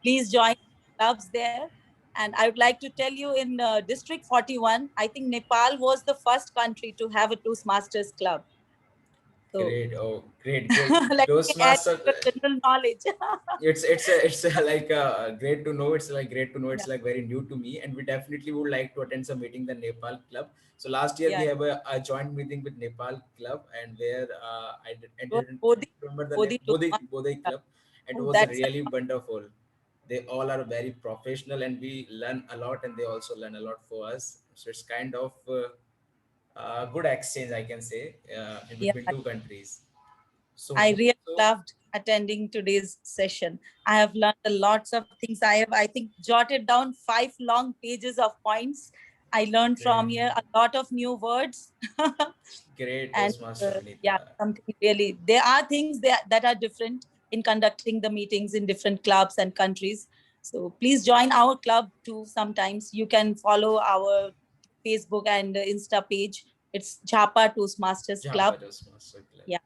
Please join clubs there. And I would like to tell you, in District 41, I think Nepal was the first country to have a Toastmasters club. So, great. Oh, great. like Toastmaster. General knowledge. it's like great to know. It's like great to know. It's like very new to me, and we definitely would like to attend some meeting the Nepal club. So last year we have a joint meeting with Nepal club, and where I didn't remember the name, Bodhi club, and it was really wonderful. They all are very professional, and we learn a lot, and they also learn a lot for us. So it's kind of good exchange, I can say, in between two countries. So I really loved attending today's session. I have learned lots of things. I think, jotted down 5 long pages of points. I learned from here a lot of new words. Great, and something really. There are things that are different in conducting the meetings in different clubs and countries. So please join our club too. Sometimes you can follow our Facebook and Insta page. It's Jhapa Toastmasters Club. Yeah.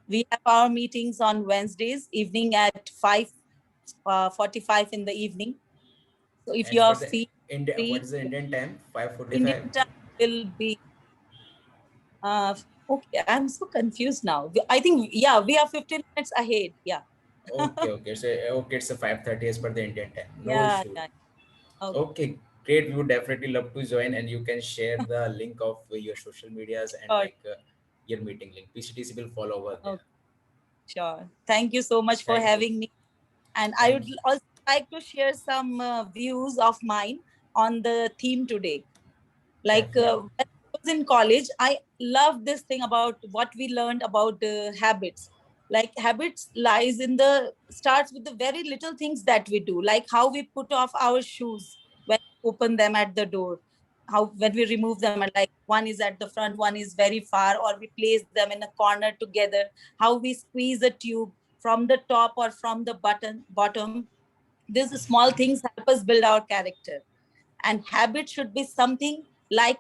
We have our meetings on Wednesdays evening at 5:45 in the evening. So if you are free, what is the Indian time? 5:45. Indian time will be. Okay, I'm so confused now. I think we are 15 minutes ahead. Yeah. Okay. So it's a 5:30 as per the Indian time. No issue. Yeah. Okay, great. We would definitely love to join, and you can share the link of your social medias and your meeting link. PCTC will follow over there. Sure. Thank you so much for having me. And I would also like to share some views of mine on the theme today. Like when I was in college, I love this thing about what we learned about habits. Like habits lies in the starts with the very little things that we do, like how we put off our shoes when we open them at the door, how when we remove them, and like one is at the front, one is very far, or we place them in a corner together, how we squeeze a tube from the top or from the bottom. These small things help us build our character. And habit should be something like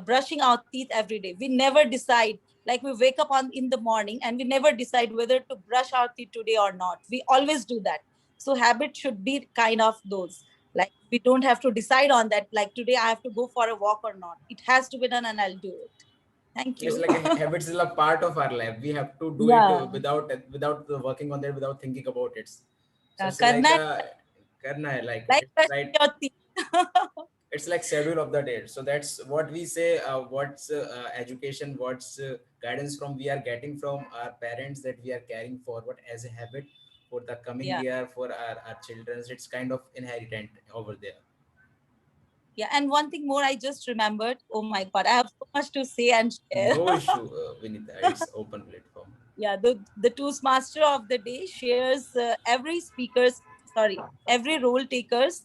brushing our teeth every day. We never decide, like we wake up on in the morning and we never decide whether to brush our teeth today or not. We always do that. So habit should be kind of those. Like we don't have to decide on that, like today I have to go for a walk or not. It has to be done and I'll do it. Thank you. It's like habits is a part of our life. We have to do Yeah. it without working on that, without thinking about it. So it's Karna like karna hai, like like it's right. your teeth. It's like schedule of the day. So that's what we say. What's education? What's guidance from we are getting from our parents that we are carrying forward as a habit for the coming Yeah. year for our children. It's kind of inherent over there. Yeah, and one thing more I just remembered. Oh my God, I have so much to say and share. No issue, Vinita. It's open platform. Yeah, the Toastmaster of the day shares every role takers